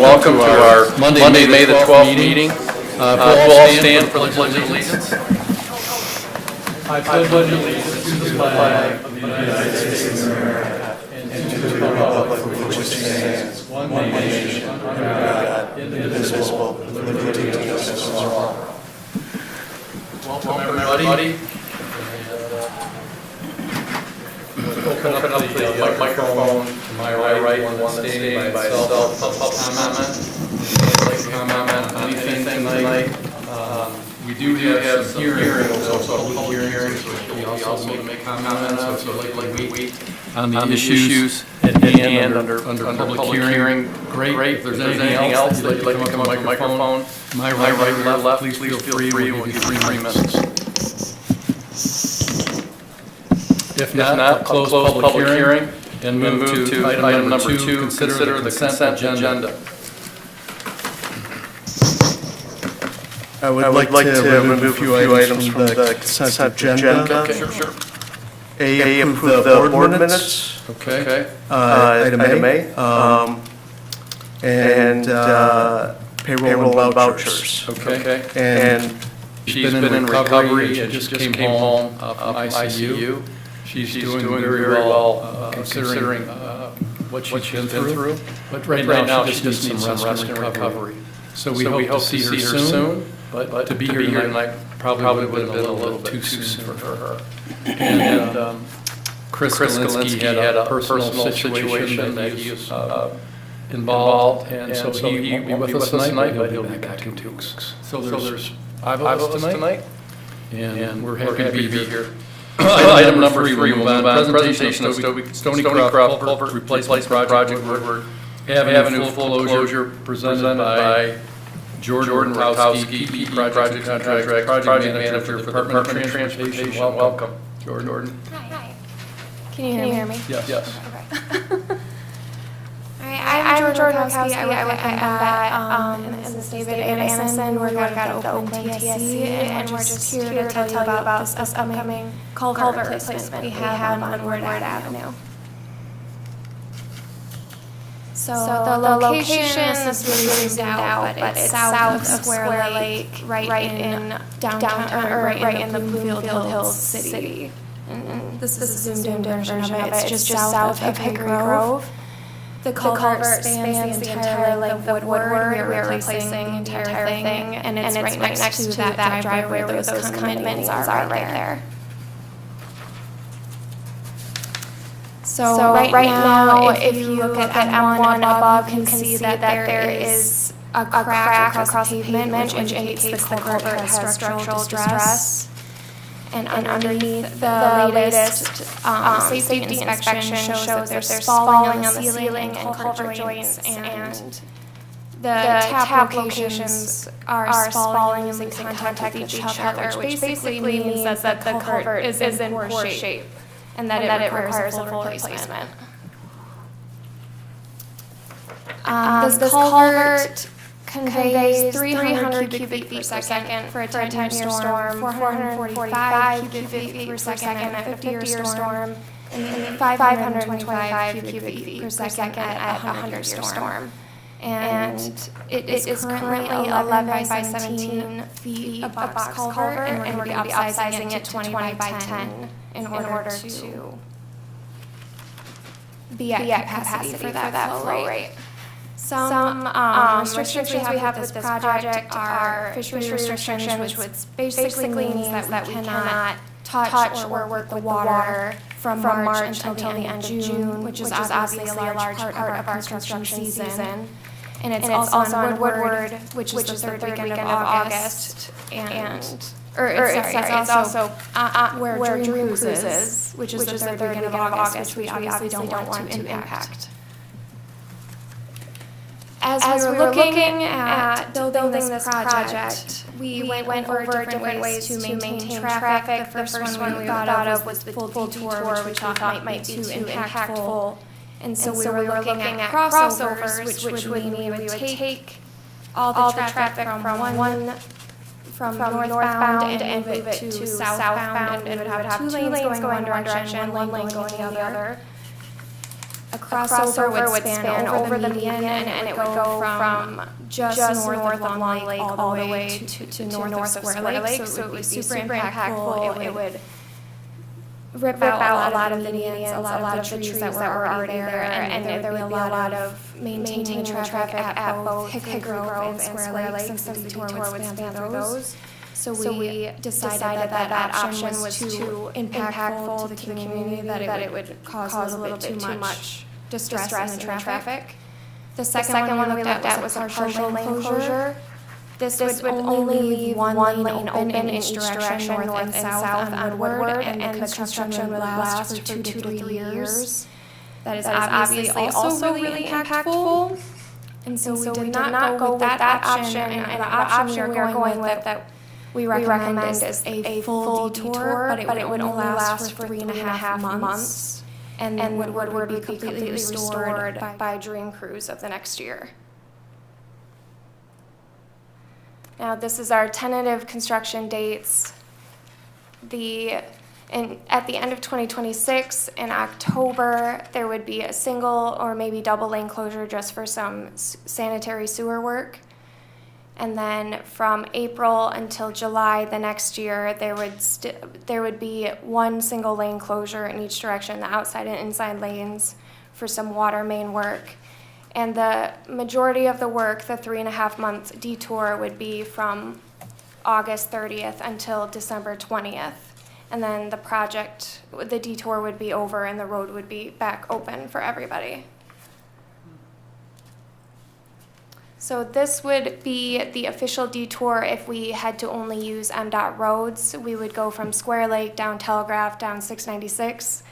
Welcome to our Monday, May the 12th meeting. We'll all stand for the Pledge of Allegiance. I pledge allegiance to the flag of the United States of America and to the republic for which it stands, one nation, under God, indivisible, with liberty and justice for all. Welcome, everybody. Open up the microphone to my right, one that's standing by itself, public comment. If you'd like to comment on anything tonight. We do have some hearings, also public hearings, which we also make comments on, so like we on the issues at hand under public hearing. Great. If there's anything else you'd like to come up to the microphone, my right or left, please feel free. We'll give you 3 minutes. If not, I'll close public hearing and move to item number 2, consider the consent agenda. I would like to remove a few items from the consent agenda. Okay, sure. A, approve the board minutes. Okay. Item A. And payroll and vouchers. Okay. And She's been in recovery and just came home from ICU. She's doing very well considering what she's been through. But right now she just needs some rest and recovery. So we hope to see her soon. But to be here tonight probably would have been a little too soon for her. And Chris Galinsky had a personal situation that he was involved, and so he won't be with us tonight, but he'll be back in 2 weeks. So there's 5 of us tonight, and we're happy to be here. Item number 3, we'll move on. Presentation of Stoney Croft Culvert Replacement Project, Woodward Avenue full closure, presented by Jordan Rutkowski, PP Project Contract, Project Manager for the Department of Transportation. Welcome, Jordan. Hi. Can you hear me? Yes. Okay. All right, I'm Jordan Rutkowski. I work at MDOT, and this is David Anderson. We're going to the Oakland TSC, and we're just here to tell you about this upcoming culvert replacement we have on Woodward Avenue. So the location is really zoomed out, but it's south of Square Lake, right in downtown, or right in the Bloomfield Hills city. And this is a zoomed in version of it. It's just south of Hickory Grove. The culvert spans the entire length of Woodward. We are replacing the entire thing, and it's right next to that driveway where those condominiums are right there. So right now, if you look at M1 above, you can see that there is a crack across the pavement, which indicates the culvert has structural distress. And underneath the latest safety inspection shows that there's spalling on the ceiling and culvert joints, and the tap locations are spalling and losing contact with each other, which basically means that the culvert is in poor shape and that it requires a full replacement. This culvert conveys 300 cubic feet per second for a 10-year storm, 445 cubic feet per second at a 50-year storm, and 525 cubic feet per second at a 100-year storm. And it is currently 11 by 17 feet of box culvert, and we're going to be upsizing it to 20 by 10 in order to be at capacity for that flow rate. Some restrictions we have with this project are fishery restrictions, which basically means that we cannot touch or work the water from March until the end of June, which is obviously a large part of our construction season. And it's also on Woodward, which is the third weekend of August, it's also where Dream Cruises, which is the third weekend of August, which we obviously don't want to impact. As we were looking at building this project, we went over different ways to maintain traffic. The first one we thought of was the full detour, which we thought might be too impactful. And so we were looking at crossovers, which would mean we would take all the traffic from northbound and move it to southbound, and we would have 2 lanes going one direction, one lane going the other. crossover would span over the median, and it would go from just north of Long Lake all the way to north of Square Lake, so it would be super impactful. It would rip out a lot of the medians, a lot of the trees that were already there, and there would be a lot of maintaining traffic at both Hickory Grove and Square Lake, since the detour would span through those. So we decided that option was too impactful to the community, that it would cause a little bit too much distress in the traffic. The second one we looked at was a partial lane closure. This would only leave one lane open in each direction, north and south on Woodward, and the construction would last for 2 to 3 years. That is obviously also really impactful. And so we did not go with that option, and the option we are going with that we recommend is a full detour, but it would only last for 3.5 months, and then Woodward would be completely restored by Dream Cruise of the next year. Now, this is our tentative construction dates. At the end of 2026, in October, there would be a single or maybe double lane closure just for some sanitary sewer work. And then from April until July the next year, there would be one single lane closure in each direction, the outside and inside lanes, for some water main work. And the majority of the work, the 3.5-month detour, would be from August 30th until December 20th. And then the detour would be over and the road would be back open for everybody. So this would be the official detour if we had to only use MDOT roads. We would go from Square Lake, down Telegraph, down 696.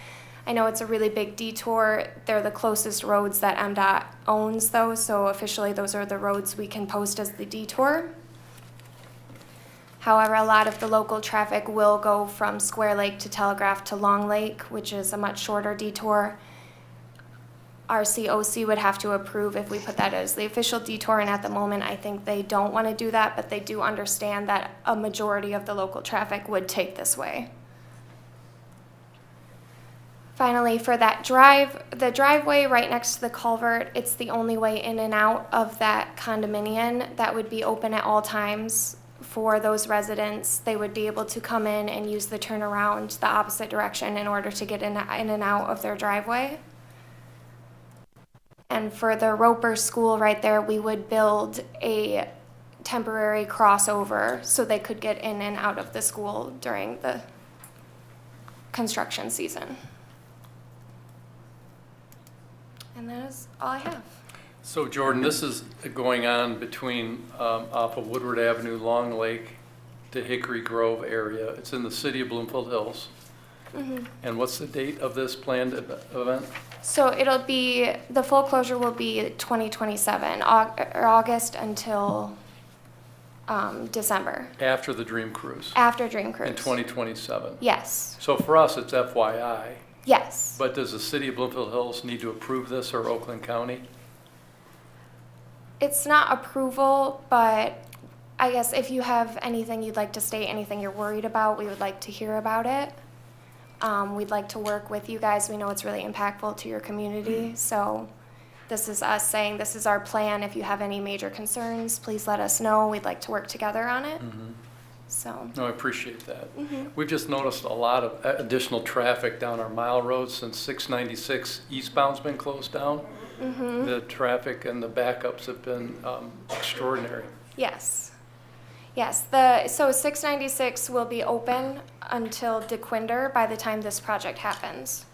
I know it's a really big detour. They're the closest roads that MDOT owns, though, so officially those are the roads we can post as the detour. However, a lot of the local traffic will go from Square Lake to Telegraph to Long Lake, which is a much shorter detour. Our COC would have to approve if we put that as the official detour, and at the moment I think they don't want to do that, but they do understand that a majority of the local traffic would take this way. Finally, for that the driveway right next to the culvert, it's the only way in and out of that condominium that would be open at all times for those residents. They would be able to come in and use the turnaround the opposite direction in order to get in and out of their driveway. And for the Roper School right there, we would build a temporary crossover so they could get in and out of the school during the construction season. And that is all I have. So Jordan, this is going on between off of Woodward Avenue, Long Lake to Hickory Grove area. It's in the city of Bloomfield Hills. Mm-hmm. And what's the date of this planned event? So the full closure will be 2027, August until December. After the Dream Cruise? After Dream Cruise. In 2027? Yes. So for us, it's FYI. Yes. But does the city of Bloomfield Hills need to approve this, or Oakland County? It's not approval, but I guess if you have anything you'd like to state, anything you're worried about, we would like to hear about it. We'd like to work with you guys. We know it's really impactful to your community. So this is us saying this is our plan. If you have any major concerns, please let us know. We'd like to work together on it. Mm-hmm. So. No, I appreciate that. Mm-hmm. We've just noticed a lot of additional traffic down our mile road since 696 eastbound's been closed down. Mm-hmm. The traffic and the backups have been extraordinary. Yes. Yes, so 696 will be open until DeQuinder by the time this project happens.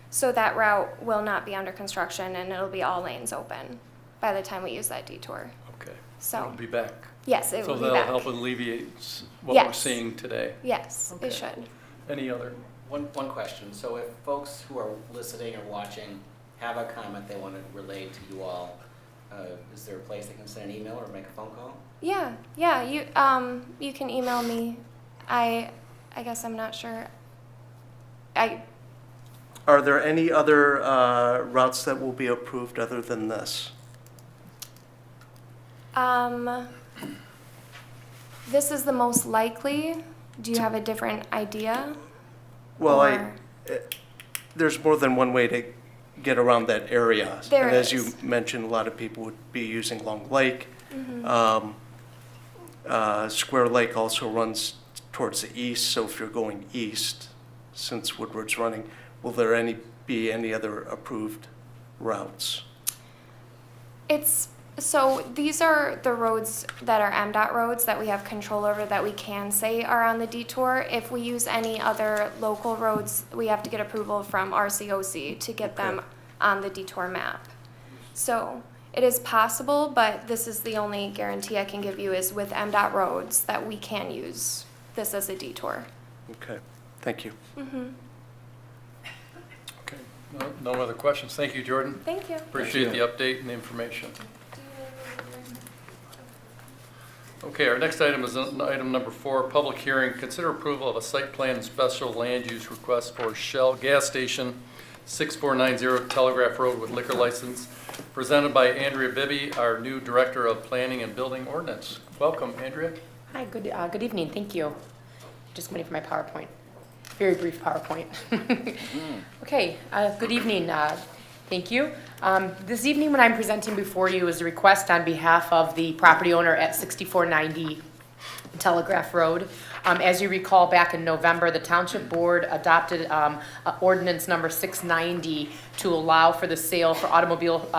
So that route will not be under construction, and it'll be all lanes open by the time we use that detour. Okay. So it'll be back. Yes, it will be back. So that'll help alleviate what we're seeing today. Yes, okay. It should. Any other? One question. So if folks who are listening or watching have a comment they want to relay to you all, is there a place they can send an email or make a phone call? Yeah. You can email me. I guess I'm not sure. Are there any other routes that will be approved other than this? This is the most likely. Do you have a different idea? Well, there's more than one way to get around that area. There and as you is. mentioned, a lot of people would be using Long Lake. Square Lake also runs towards the east, so if you're going east, since Woodward's running, will there be any other approved routes? So these are the roads that are MDOT roads that we have control over that we can say are on the detour. If we use any other local roads, we have to get approval from RCOC to get them on the detour map. So it is possible, but this is the only guarantee I can give you is with MDOT roads that we can use this as a detour. Okay, thank you. Okay, no other questions. Thank you, Jordan. Thank you. Appreciate the update and the information. Okay, our next item is item number 4, public hearing. Consider approval of a site plan and special land use request for Shell Gas Station, 6490 Telegraph Road with liquor license, presented by Andrea Bibby, our new Director of Planning and Building Ordinance. Welcome, Andrea. Hi, good evening, thank you. Just waiting for my PowerPoint. Very brief PowerPoint. Okay, good evening, thank you. This evening when I'm presenting before you is a request on behalf of the property owner at 6490 Telegraph Road. As you recall, back in November, the Township Board adopted ordinance number 690 to allow for the sale for automobile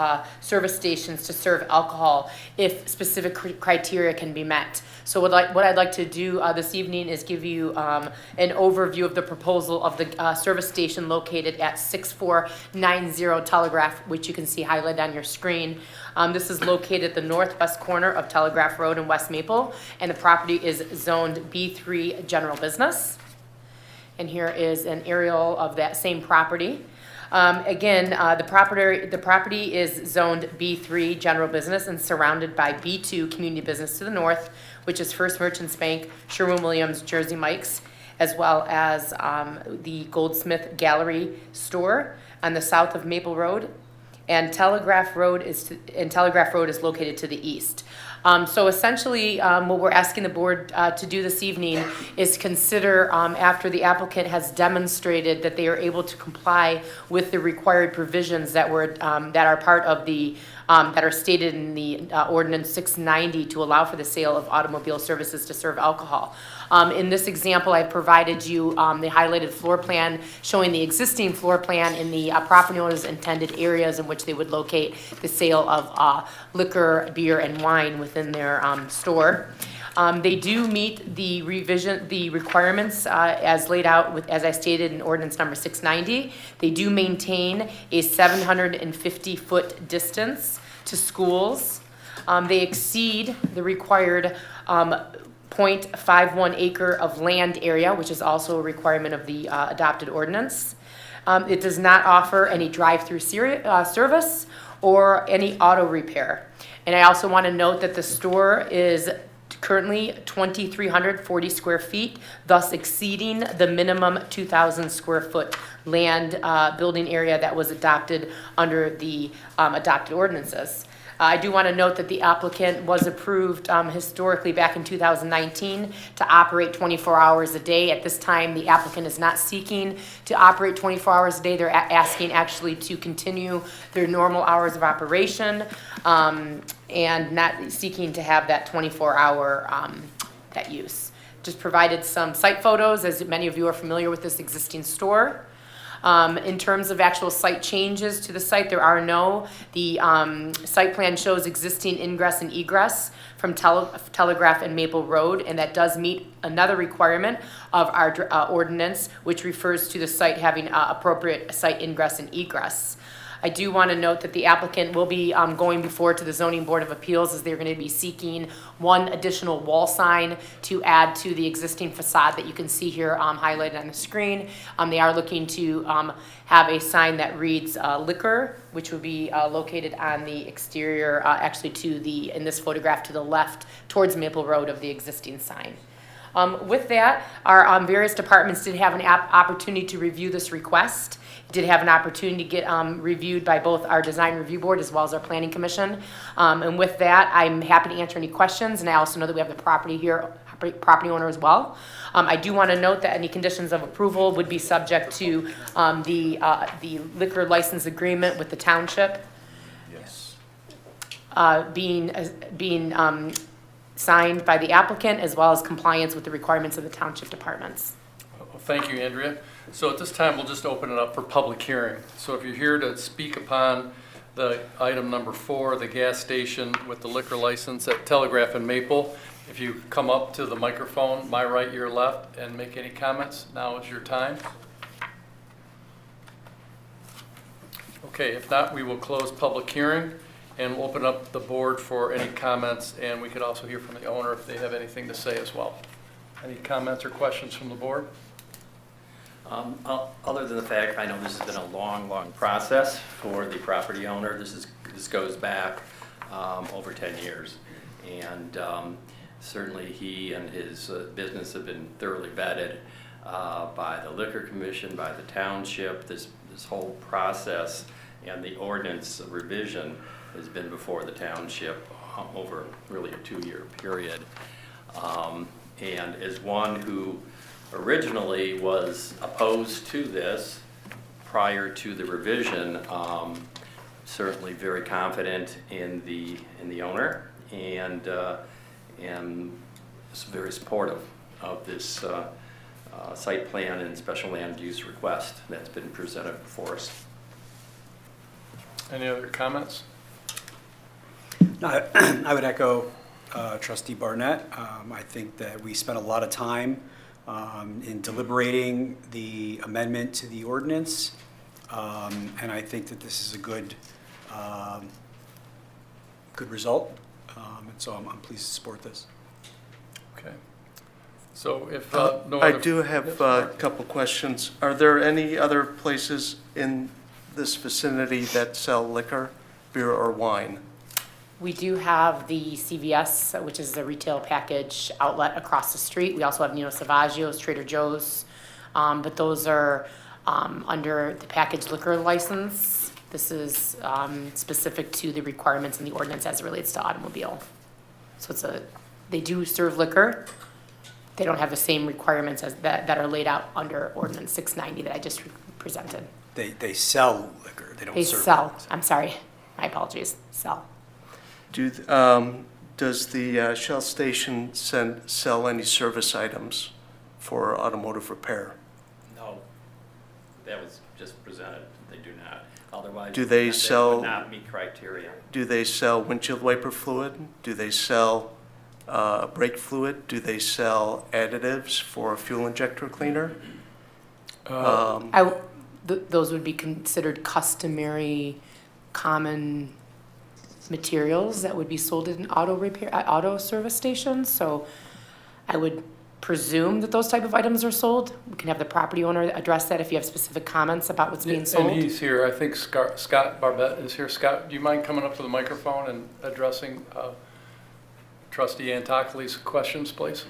service stations to serve alcohol if specific criteria can be met. So what I'd like to do this evening is give you an overview of the proposal of the service station located at 6490 Telegraph, which you can see highlighted on your screen. This is located at the northwest corner of Telegraph Road in West Maple, and the property is zoned B3 General Business. And here is an aerial of that same property. Again, the property is zoned B3 General Business and surrounded by B2 Community Business to the north, which is First Merchants Bank, Sherwin-Williams, Jersey Mike's, as well as the Goldsmith Gallery store on the south of Maple Road. And Telegraph Road is located to the east. So essentially, what we're asking the board to do this evening is consider, after the applicant has demonstrated that they are able to comply with the required provisions that are part of the that are stated in the ordinance 690 to allow for the sale of automobile services to serve alcohol. In this example, I've provided you the highlighted floor plan showing the existing floor plan in the property owner's intended areas in which they would locate the sale of liquor, beer, and wine within their store. They do meet the requirements as laid out as I stated in ordinance number 690. They do maintain a 750-foot distance to schools. They exceed the required 0.51 acre of land area, which is also a requirement of the adopted ordinance. It does not offer any drive-through service or any auto repair. And I also want to note that the store is currently 2,340 square feet, thus exceeding the minimum 2,000 square foot land building area that was adopted under the adopted ordinances. I do want to note that the applicant was approved historically back in 2019 to operate 24 hours a day. At this time, the applicant is not seeking to operate 24 hours a day. They're asking actually to continue their normal hours of operation and not seeking to have that 24-hour that use. Just provided some site photos, as many of you are familiar with this existing store. In terms of actual site changes to the site, there are no. The site plan shows existing ingress and egress from Telegraph and Maple Road, and that does meet another requirement of our ordinance, which refers to the site having appropriate site ingress and egress. I do want to note that the applicant will be going before to the Zoning Board of Appeals as they're going to be seeking one additional wall sign to add to the existing facade that you can see here highlighted on the screen. They are looking to have a sign that reads liquor, which would be located on the exterior, actually in this photograph to the left towards Maple Road of the existing sign. With that, our various departments did have an opportunity to review this request. Did have an opportunity to get reviewed by both our design review board as well as our planning commission. And with that, I'm happy to answer any questions. And I also know that we have the property owner as well. I do want to note that any conditions of approval would be subject to the liquor license agreement with the township Yes. being signed by the applicant, as well as compliance with the requirements of the township departments. Well, thank you, Andrea. So at this time, we'll just open it up for public hearing. So if you're here to speak upon the item number 4, the gas station with the liquor license at Telegraph and Maple, if you come up to the microphone, my right, your left, and make any comments, now is your time. Okay, if not, we will close public hearing and we'll open up the board for any comments, and we could also hear from the owner if they have anything to say as well. Any comments or questions from the board? Other than the fact, I know this has been a long process for the property owner. This goes back over 10 years. And certainly he and his business have been thoroughly vetted by the Liquor Commission, by the township. This whole process and the ordinance revision has been before the township over really a 2-year period. And as one who originally was opposed to this prior to the revision, certainly very confident in the owner, and very supportive of this site plan and special land use request that's been presented before us. Any other comments? No, I would echo Trustee Barnett. I think that we spent a lot of time in deliberating the amendment to the ordinance, and I think that this is a good result, and so I'm pleased to support this. Okay. So if no other... I do have a couple questions. Are there any other places in this vicinity that sell liquor, beer, or wine? We do have the CVS, which is the retail package outlet across the street. We also have Nino Savaggio's, Trader Joe's, but those are under the packaged liquor license. This is specific to the requirements in the ordinance as it relates to automobile. So they do serve liquor. They don't have the same requirements as that are laid out under Ordinance 690 that I just presented. They sell liquor, they don't They serve. sell, I'm sorry, my apologies, sell. Does the Shell station sell any service items for automotive repair? No, that was just presented. They do not. Otherwise, Do they sell- would not meet criteria. Do they sell windshield wiper fluid? Do they sell brake fluid? Do they sell additives for a fuel injector cleaner? Those would be considered customary, common materials that would be sold in auto service stations. So I would presume that those type of items are sold. We can have the property owner address that if you have specific comments about what's being sold. And he's here. I think Scott Barbette is here. Scott, do you mind coming up to the microphone and addressing Trustee Antocli's questions, please?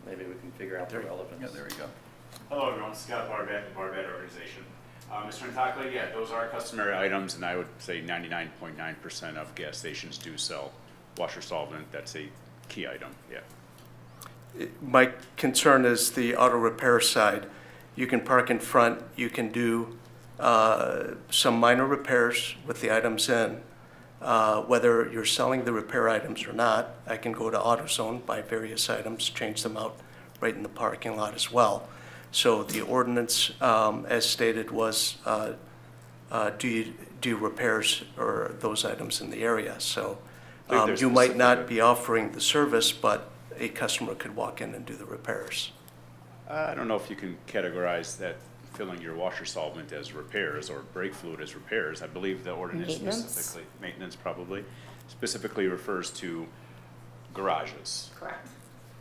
Maybe we can figure out the relevance. Yeah, there we go. Hello, everyone. Scott Barbette, the Barbette Organization. Mr. Antocli, yeah, those are customary items, and I would say 99.9% of gas stations do sell washer solvent. That's a key item, yeah. My concern is the auto repair side. You can park in front, you can do some minor repairs with the items in. Whether you're selling the repair items or not, I can go to AutoZone, buy various items, change them out right in the parking lot as well. So the ordinance, as stated, was do you do repairs or those items in the area? So you might not be offering the service, but a customer could walk in and do the repairs. I don't know if you can categorize that filling your washer solvent as repairs or brake fluid as repairs. I believe the ordinance specifically, maintenance probably, specifically refers to garages. Correct.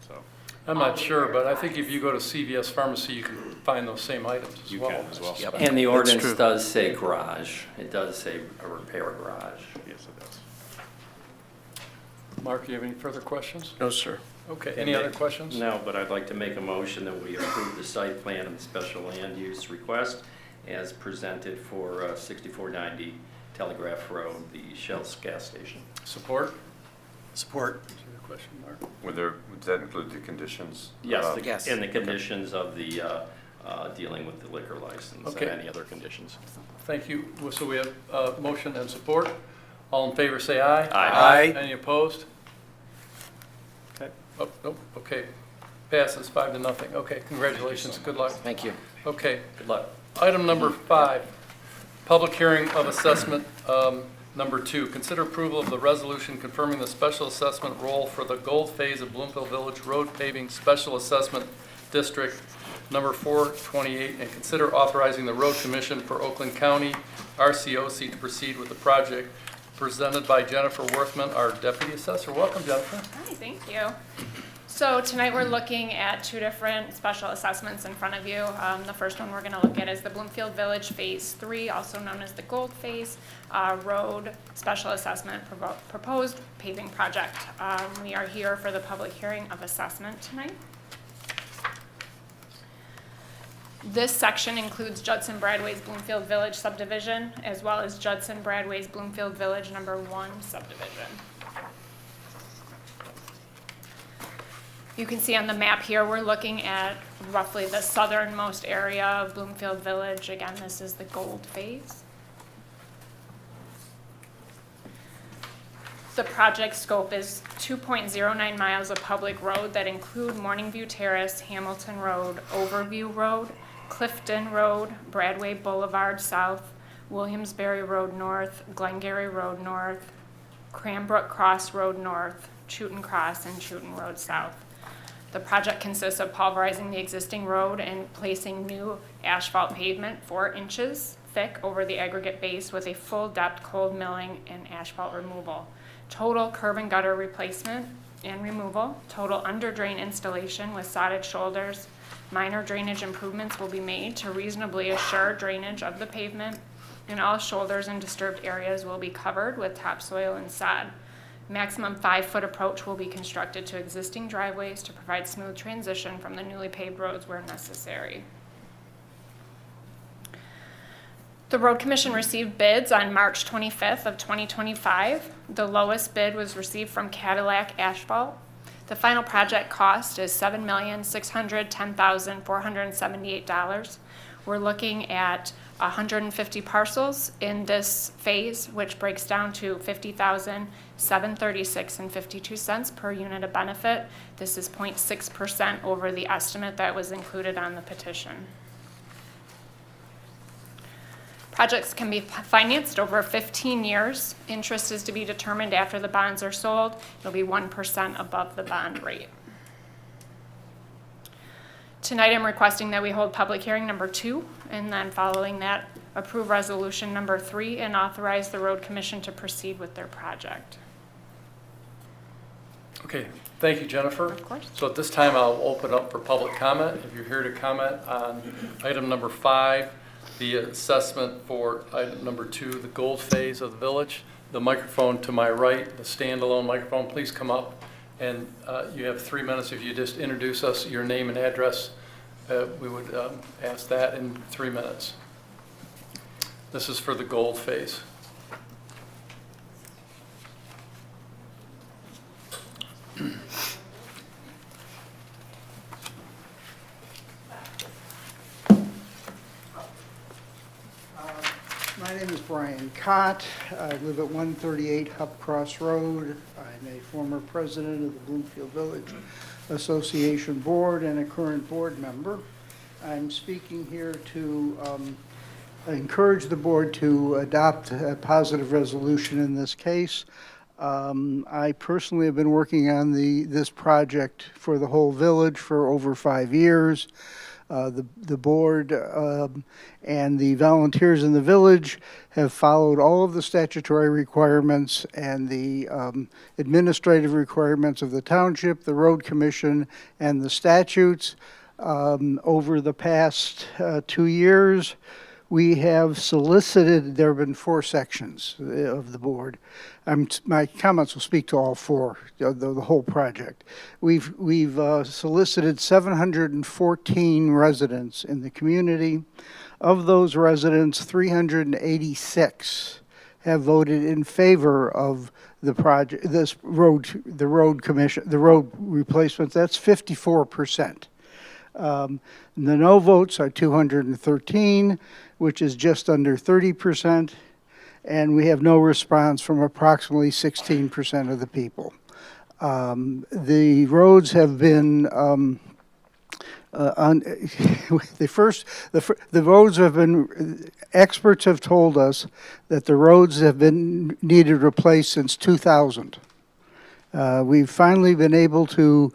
So I'm not sure, but I think if you go to CVS Pharmacy, you can find those same items as You well. can as well. Yep. And the That's ordinance true. does say garage. It does say a repair garage. yes, it does. Mark, you have any further questions? No, sir. Okay, any other questions? No, but I'd like to make a motion that we approve the site plan and special land use request as presented for 6490 Telegraph Road, the Shell's gas station. Support? Support. Is there a question, Mark? Would that include the conditions? Yes, Yes. in the conditions of the dealing with the liquor license and Okay. any other conditions. Thank you. So we have motion and support. All in favor, say aye. Aye. Any opposed? Okay. Oh, nope, okay. Passes 5-0. Okay, congratulations, good luck. Thank you. Okay, Good luck. item number 5, public hearing of assessment number 2. Consider approval of the resolution confirming the special assessment role for the gold phase of Bloomfield Village Road Paving Special Assessment District number 428, and consider authorizing the Road Commission for Oakland County, RCOC, to proceed with the project, presented by Jennifer Worthman, our Deputy Assessor. Welcome, Jennifer. Hi, thank you. So tonight we're looking at 2 different special assessments in front of you. The first one we're going to look at is the Bloomfield Village Phase 3, also known as the Gold Phase Road Special Assessment Proposed Paving Project. We are here for the public hearing of assessment tonight. This section includes Judson Bradway's Bloomfield Village subdivision, as well as Judson Bradway's Bloomfield Village number 1 subdivision. You can see on the map here, we're looking at roughly the southernmost area of Bloomfield Village. Again, this is the gold phase. The project scope is 2.09 miles of public road that include Morningview Terrace, Hamilton Road, Overview Road, Clifton Road, Bradway Boulevard South, Williamsbury Road North, Glengarry Road North, Cranbrook Cross Road North, Chewton Cross, and Chewton Road South. The project consists of pulverizing the existing road and placing new asphalt pavement 4 inches thick over the aggregate base with a full depth cold milling and asphalt removal. Total curb and gutter replacement and removal, total under drain installation with sodded shoulders. Minor drainage improvements will be made to reasonably assure drainage of the pavement, and all shoulders and disturbed areas will be covered with topsoil and sod. Maximum 5-foot approach will be constructed to existing driveways to provide smooth transition from the newly paved roads where necessary. The Road Commission received bids on March 25th of 2025. The lowest bid was received from Cadillac Asphalt. The final project cost is $7,610,478. We're looking at 150 parcels in this phase, which breaks down to $50,736.52 per unit of benefit. This is 0.6% over the estimate that was included on the petition. Projects can be financed over 15 years. Interest is to be determined after the bonds are sold. It'll be 1% above the bond rate. Tonight I'm requesting that we hold public hearing number 2, and then following that, approve resolution number 3 and authorize the Road Commission to proceed with their project. Okay, thank you, Jennifer. Of course. So at this time, I'll open up for public comment. If you're here to comment on item number 5, the assessment for item number 2, the gold phase of the village, the microphone to my right, the standalone microphone, please come up. And you have 3 minutes. If you just introduce us, your name and address, we would ask that in 3 minutes. This is for the gold phase. My name is Brian Cott. I live at 138 Hupp Cross Road. I'm a former president of the Bloomfield Village Association Board and a current board member. I'm speaking here to encourage the board to adopt a positive resolution in this case. I personally have been working on this project for the whole village for over 5 years. The board and the volunteers in the village have followed all of the statutory requirements and the administrative requirements of the township, the road commission, and the statutes. Over the past 2 years, we have solicited, there have been 4 sections of the board. My comments will speak to all 4, the whole project. We've solicited 714 residents in the community. Of those residents, 386 have voted in favor of the project, the road replacement. That's 54%. The no votes are 213, which is just under 30%, and we have no response from approximately 16% of the people. The roads have been the roads have been, experts have told us that the roads have been needed replaced since 2000. We've finally been able to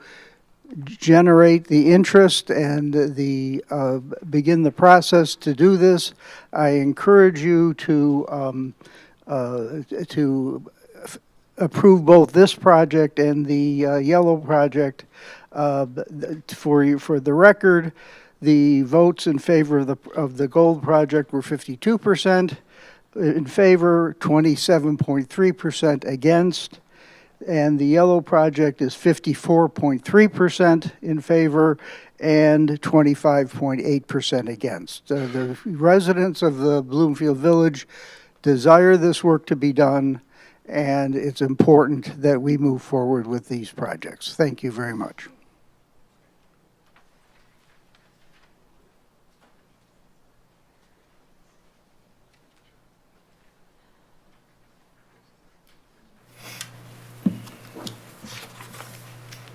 generate the interest and the begin the process to do this. I encourage you to approve both this project and the yellow project. For the record, the votes in favor of the gold project were 52% in favor, 27.3% against, and the yellow project is 54.3% in favor and 25.8% against. The residents of the Bloomfield Village desire this work to be done, and it's important that we move forward with these projects. Thank you very much.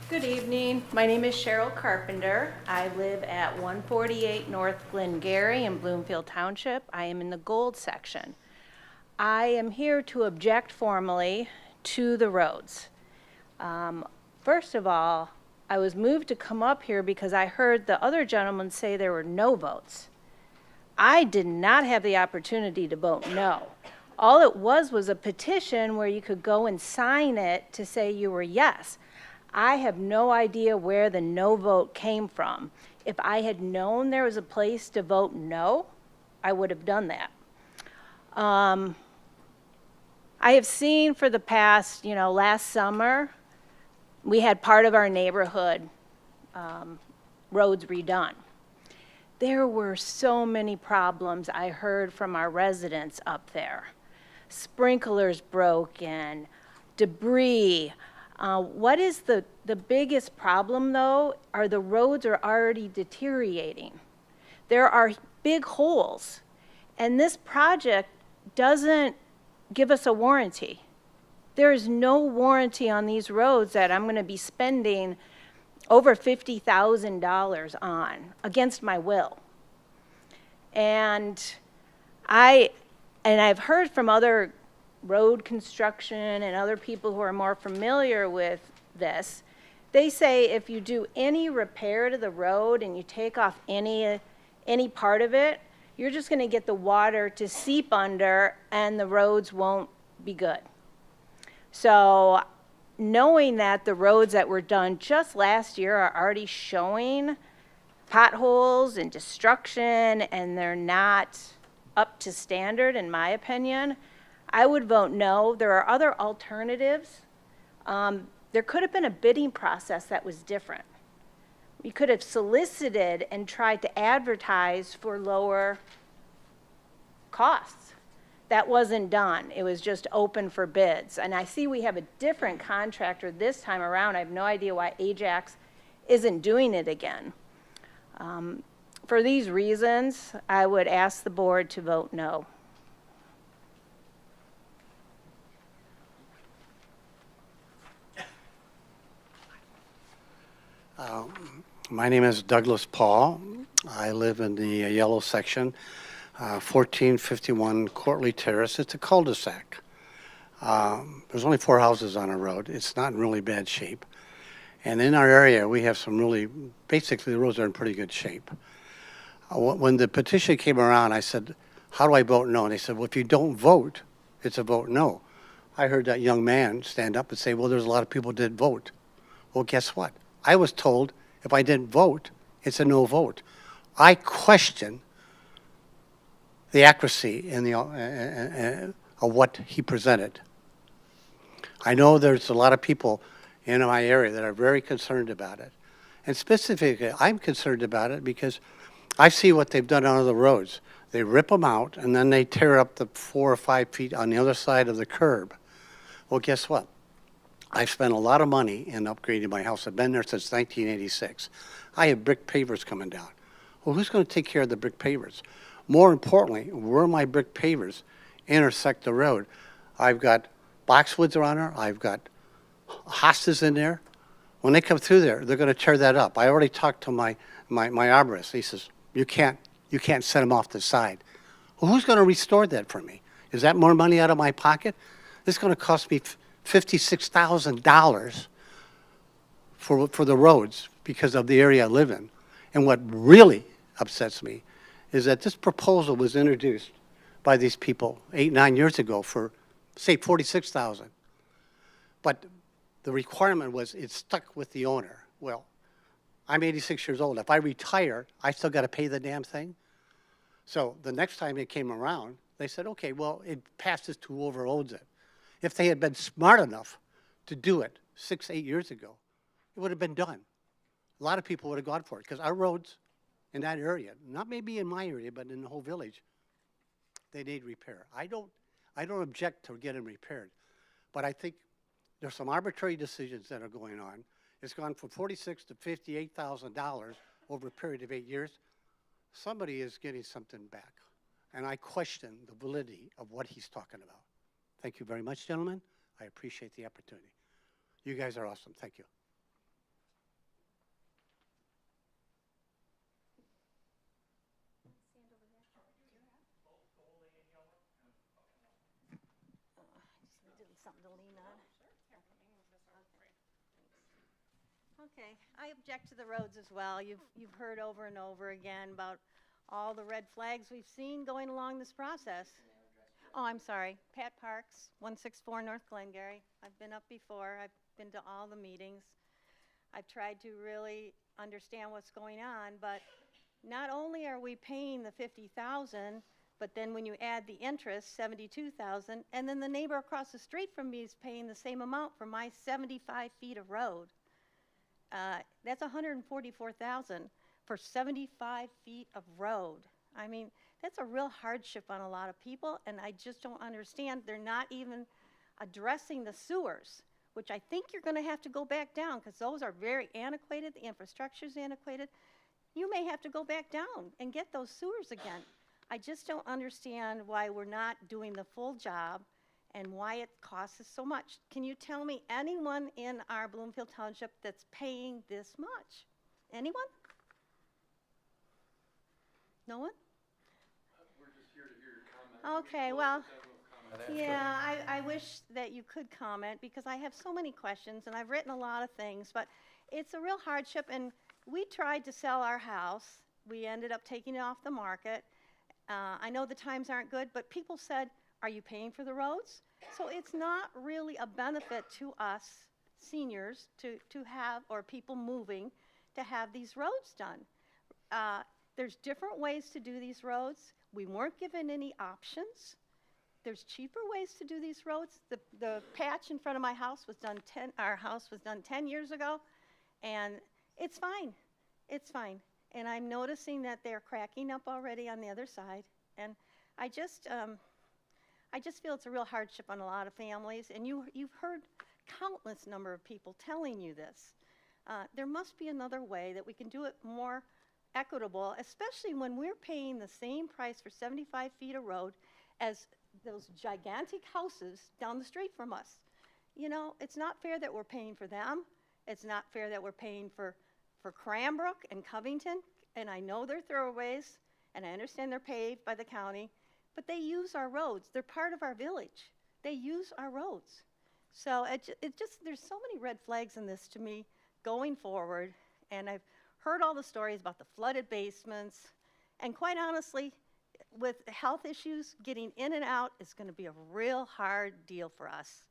Good evening. My name is Cheryl Carpenter. I live at 148 North Glengarry in Bloomfield Township. I am in the gold section. I am here to object formally to the roads. First of all, I was moved to come up here because I heard the other gentleman say there were no votes. I did not have the opportunity to vote no. All it was a petition where you could go and sign it to say you were yes. I have no idea where the no vote came from. If I had known there was a place to vote no, I would have done that. I have seen for the past, last summer, we had part of our neighborhood roads redone. There were so many problems I heard from our residents up there. Sprinklers broken, debris. What is the biggest problem, though, are the roads are already deteriorating. There are big holes, and this project doesn't give us a warranty. There is no warranty on these roads that I'm going to be spending over $50,000 on against my will. And I've heard from other road construction and other people who are more familiar with this, they say if you do any repair to the road and you take off any part of it, you're just going to get the water to seep under and the roads won't be good. So knowing that the roads that were done just last year are already showing potholes and destruction and they're not up to standard, in my opinion, I would vote no. There are other alternatives. There could have been a bidding process that was different. You could have solicited and tried to advertise for lower costs. That wasn't done. It was just open for bids. And I see we have a different contractor this time around. I have no idea why Ajax isn't doing it again. For these reasons, I would ask the board to vote no. My name is Douglas Paul. I live in the yellow section, 1451 Courtly Terrace. It's a cul-de-sac. There's only 4 houses on a road. It's not in really bad shape. And in our area, we have some really, basically the roads are in pretty good shape. When the petition came around, I said, how do I vote no? And they said, well, if you don't vote, it's a vote no. I heard that young man stand up and say, well, there's a lot of people that did vote. Well, guess what? I was told if I didn't vote, it's a no vote. I question the accuracy in the, of what he presented. I know there's a lot of people in my area that are very concerned about it. And specifically, I'm concerned about it because I see what they've done on other roads. They rip them out, and then they tear up the 4 or 5 feet on the other side of the curb. Well, guess what? I've spent a lot of money in upgrading my house. I've been there since 1986. I have brick pavers coming down. Well, who's going to take care of the brick pavers? More importantly, where my brick pavers intersect the road, I've got boxwoods around there. I've got hostas in there. When they come through there, they're going to tear that up. I already talked to my arborist. He says, you can't set them off the side. Well, who's going to restore that for me? Is that more money out of my pocket? This is going to cost me $56,000 for the roads because of the area I live in. And what really upsets me is that this proposal was introduced by these people 8, 9 years ago for, say, $46,000. But the requirement was it stuck with the owner. Well, I'm 86 years old. If I retire, I still got to pay the damn thing. So the next time it came around, they said, okay, well, it passes to whoever owns it. If they had been smart enough to do it 6, 8 years ago, it would have been done. A lot of people would have gone for it because our roads in that area, not maybe in my area, but in the whole village, they need repair. I don't object to getting repaired, but I think there's some arbitrary decisions that are going on. It's gone from $46,000 to $58,000 over a period of 8 years. Somebody is getting something back, and I question the validity of what he's talking about. Thank you very much, gentlemen. I appreciate the opportunity. You guys are awesome. Thank you. Something to lean on. Okay, I object to the roads as well. You've heard over and over again about all the red flags we've seen going along this process. Oh, I'm sorry. Pat Parks, 164 North Glengarry. I've been up before. I've been to all the meetings. I've tried to really understand what's going on, but not only are we paying the $50,000, but then when you add the interest, $72,000, and then the neighbor across the street from me is paying the same amount for my 75 feet of road. That's $144,000 for 75 feet of road. I mean, that's a real hardship on a lot of people, and I just don't understand. They're not even addressing the sewers, which I think you're going to have to go back down because those are very antiquated. The infrastructure's antiquated. You may have to go back down and get those sewers again. I just don't understand why we're not doing the full job and why it costs us so much. Can you tell me anyone in our Bloomfield Township that's paying this much? Anyone? No one? We're just here to hear your comment. Okay, well, yeah, I wish that you could comment because I have so many questions and I've written a lot of things, but it's a real hardship, and we tried to sell our house. We ended up taking it off the market. I know the times aren't good, but people said, are you paying for the roads? So it's not really a benefit to us seniors to have, or people moving, to have these roads done. There's different ways to do these roads. We weren't given any options. There's cheaper ways to do these roads. The patch in front of my house was done our house was done 10 years ago, and it's fine. It's fine. And I'm noticing that they're cracking up already on the other side. And I just feel it's a real hardship on a lot of families. And you've heard countless number of people telling you this. There must be another way that we can do it more equitable, especially when we're paying the same price for 75 feet of road as those gigantic houses down the street from us. You know, it's not fair that we're paying for them. It's not fair that we're paying for Cranbrook and Covington, and I know they're throwaways, and I understand they're paved by the county, but they use our roads. They're part of our village. They use our roads. So there's so many red flags in this to me going forward, and I've heard all the stories about the flooded basements, and quite honestly, with health issues, getting in and out is going to be a real hard deal for us.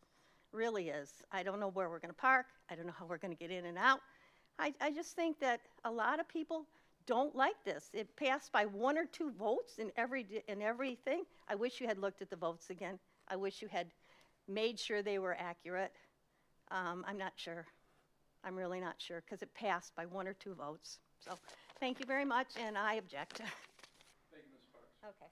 Really is. I don't know where we're going to park. I don't know how we're going to get in and out. I just think that a lot of people don't like this. It passed by 1 or 2 votes in everything. I wish you had looked at the votes again. I wish you had made sure they were accurate. I'm not sure. I'm really not sure because it passed by 1 or 2 votes. So thank you very much, and I object. Thank you, Ms. Parks. Okay.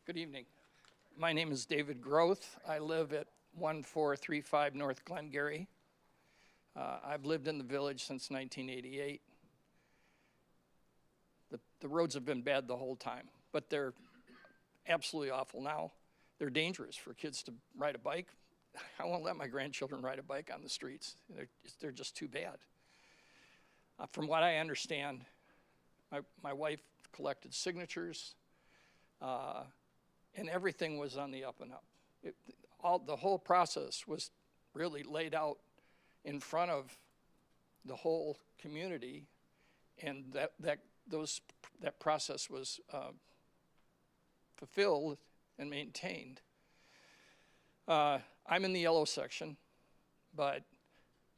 Good evening. My name is David Groth. I live at 1435 North Glengarry. I've lived in the village since 1988. The roads have been bad the whole time, but they're absolutely awful now. They're dangerous for kids to ride a bike. I won't let my grandchildren ride a bike on the streets. They're just too bad. From what I understand, my wife collected signatures, and everything was on the up and up. The whole process was really laid out in front of the whole community, and that process was fulfilled and maintained. I'm in the yellow section, but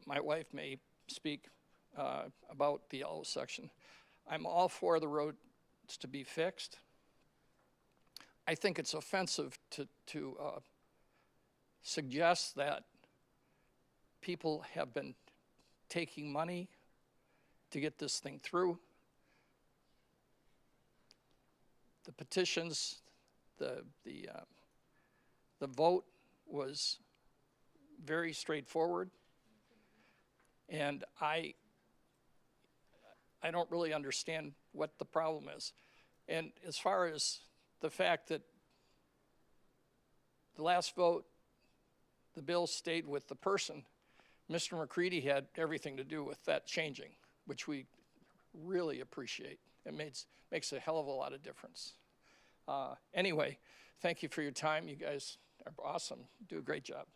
my wife may speak about the yellow section. I'm all for the roads to be fixed. I think it's offensive to suggest that people have been taking money to get this thing through. The petitions, the vote was very straightforward, and I don't really understand what the problem is. And as far as the fact that the last vote, the bill stayed with the person, Mr. McCready had everything to do with that changing, which we really appreciate. It makes a hell of a lot of difference. Anyway, thank you for your time. You guys are awesome. Do a great job.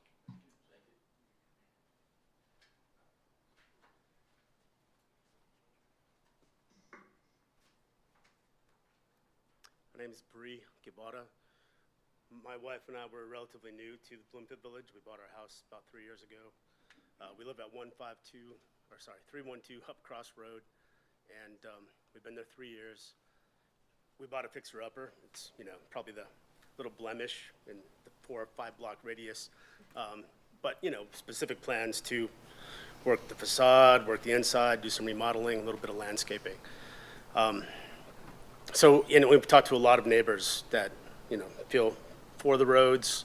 My name is Bree Gibata. My wife and I were relatively new to the Bloomfield Village. We bought our house about 3 years ago. We live at 312 Hup Cross Road, and we've been there 3 years. We bought a fixer-upper. It's, probably the little blemish in the 4 or 5 block radius. But, specific plans to work the facade, work the inside, do some remodeling, a little bit of landscaping. So, we've talked to a lot of neighbors that, feel for the roads,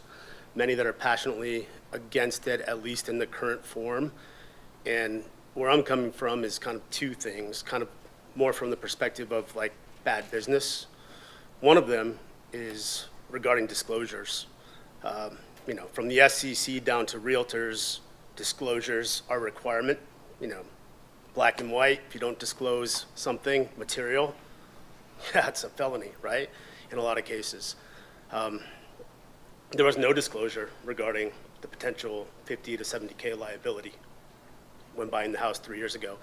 many that are passionately against it, at least in the current form. And where I'm coming from is kind of two things, kind of more from the perspective of like bad business. One of them is regarding disclosures. From the SEC down to realtors, disclosures are a requirement, black and white. If you don't disclose something, material, it's a felony, right? In a lot of cases. There was no disclosure regarding the potential 50 to 70K liability when buying the house 3 years ago.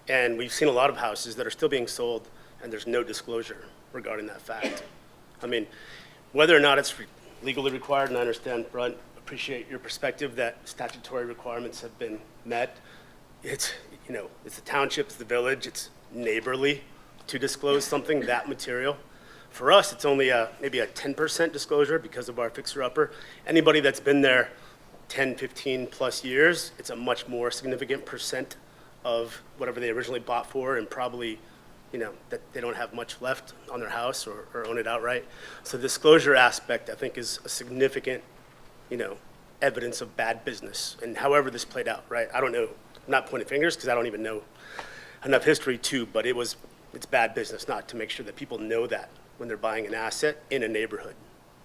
And we've seen a lot of houses that are still being sold and there's no disclosure regarding that fact. I mean, whether or not it's legally required, and I understand, Brent, appreciate your perspective that statutory requirements have been met. It's the township, it's the village, it's neighborly to disclose something that material. For us, it's only maybe a 10% disclosure because of our fixer-upper. Anybody that's been there 10, 15 plus years, it's a much more significant percent of whatever they originally bought for, and probably, that they don't have much left on their house or own it outright. So the disclosure aspect, I think, is a significant, evidence of bad business. And however this played out, right? I don't know, I'm not pointing fingers because I don't even know enough history too, but it's bad business not to make sure that people know that when they're buying an asset in a neighborhood,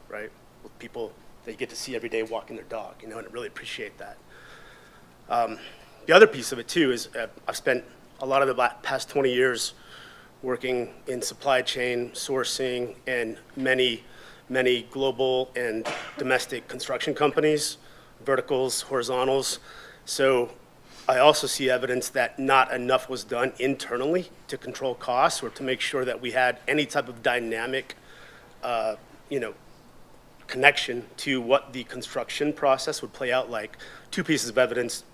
right? With people that you get to see every day walking their dog, and I really appreciate that. The other piece of it too is I've spent a lot of the past 20 years working in supply chain, sourcing, and many global and domestic construction companies, verticals, horizontals. So I also see evidence that not enough was done internally to control costs or to make sure that we had any type of dynamic, connection to what the construction process would play out like. Two pieces of evidence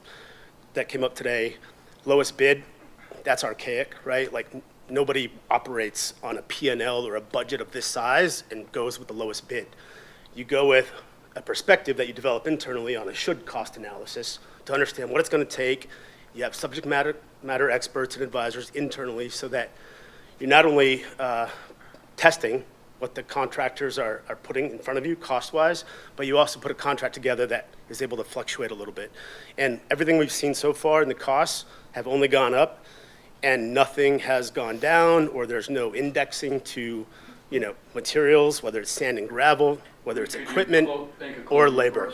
that came up today. Lowest bid, that's archaic, right? Like nobody operates on a P&L or a budget of this size and goes with the lowest bid. You go with a perspective that you develop internally on a should cost analysis to understand what it's going to take. You have subject matter experts and advisors internally so that you're not only testing what the contractors are putting in front of you cost-wise, but you also put a contract together that is able to fluctuate a little bit. And everything we've seen so far in the costs have only gone up, and nothing has gone down, or there's no indexing to, you know, materials, whether it's sand and gravel, whether it's equipment or labor.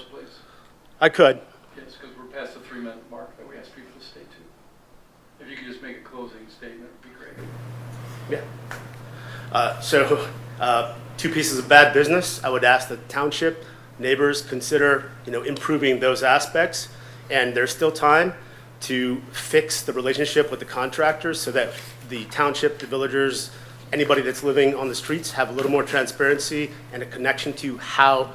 I could. Yes, because we're past the 3-minute mark that we asked people to stay to. If you could just make a closing statement, it would be great. Yeah. Two pieces of bad business. I would ask the township neighbors consider, you know, improving those aspects, and there's still time to fix the relationship with the contractors so that the township, the villagers, anybody that's living on the streets have a little more transparency and a connection to how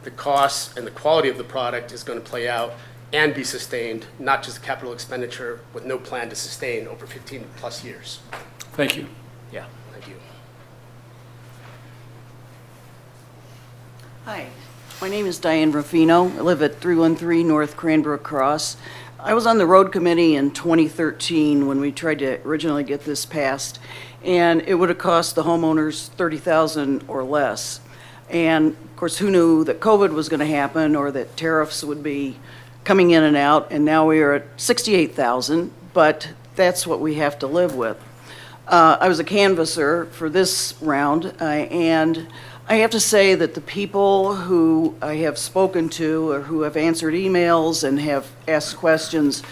the costs and the quality of the product is going to play out and be sustained, not just capital expenditure with no plan to sustain over 15 plus years. Thank you. Yeah, thank you. Hi, my name is Diane Ruffino. I live at 313 North Cranbrook Cross. I was on the road committee in 2013 when we tried to originally get this passed, and it would have cost the homeowners $30,000 or less. And of course, who knew that COVID was going to happen or that tariffs would be coming in and out, and now we are at $68,000, but that's what we have to live with. I was a canvasser for this round, and I have to say that the people who I have spoken to or who have answered emails and have asked questions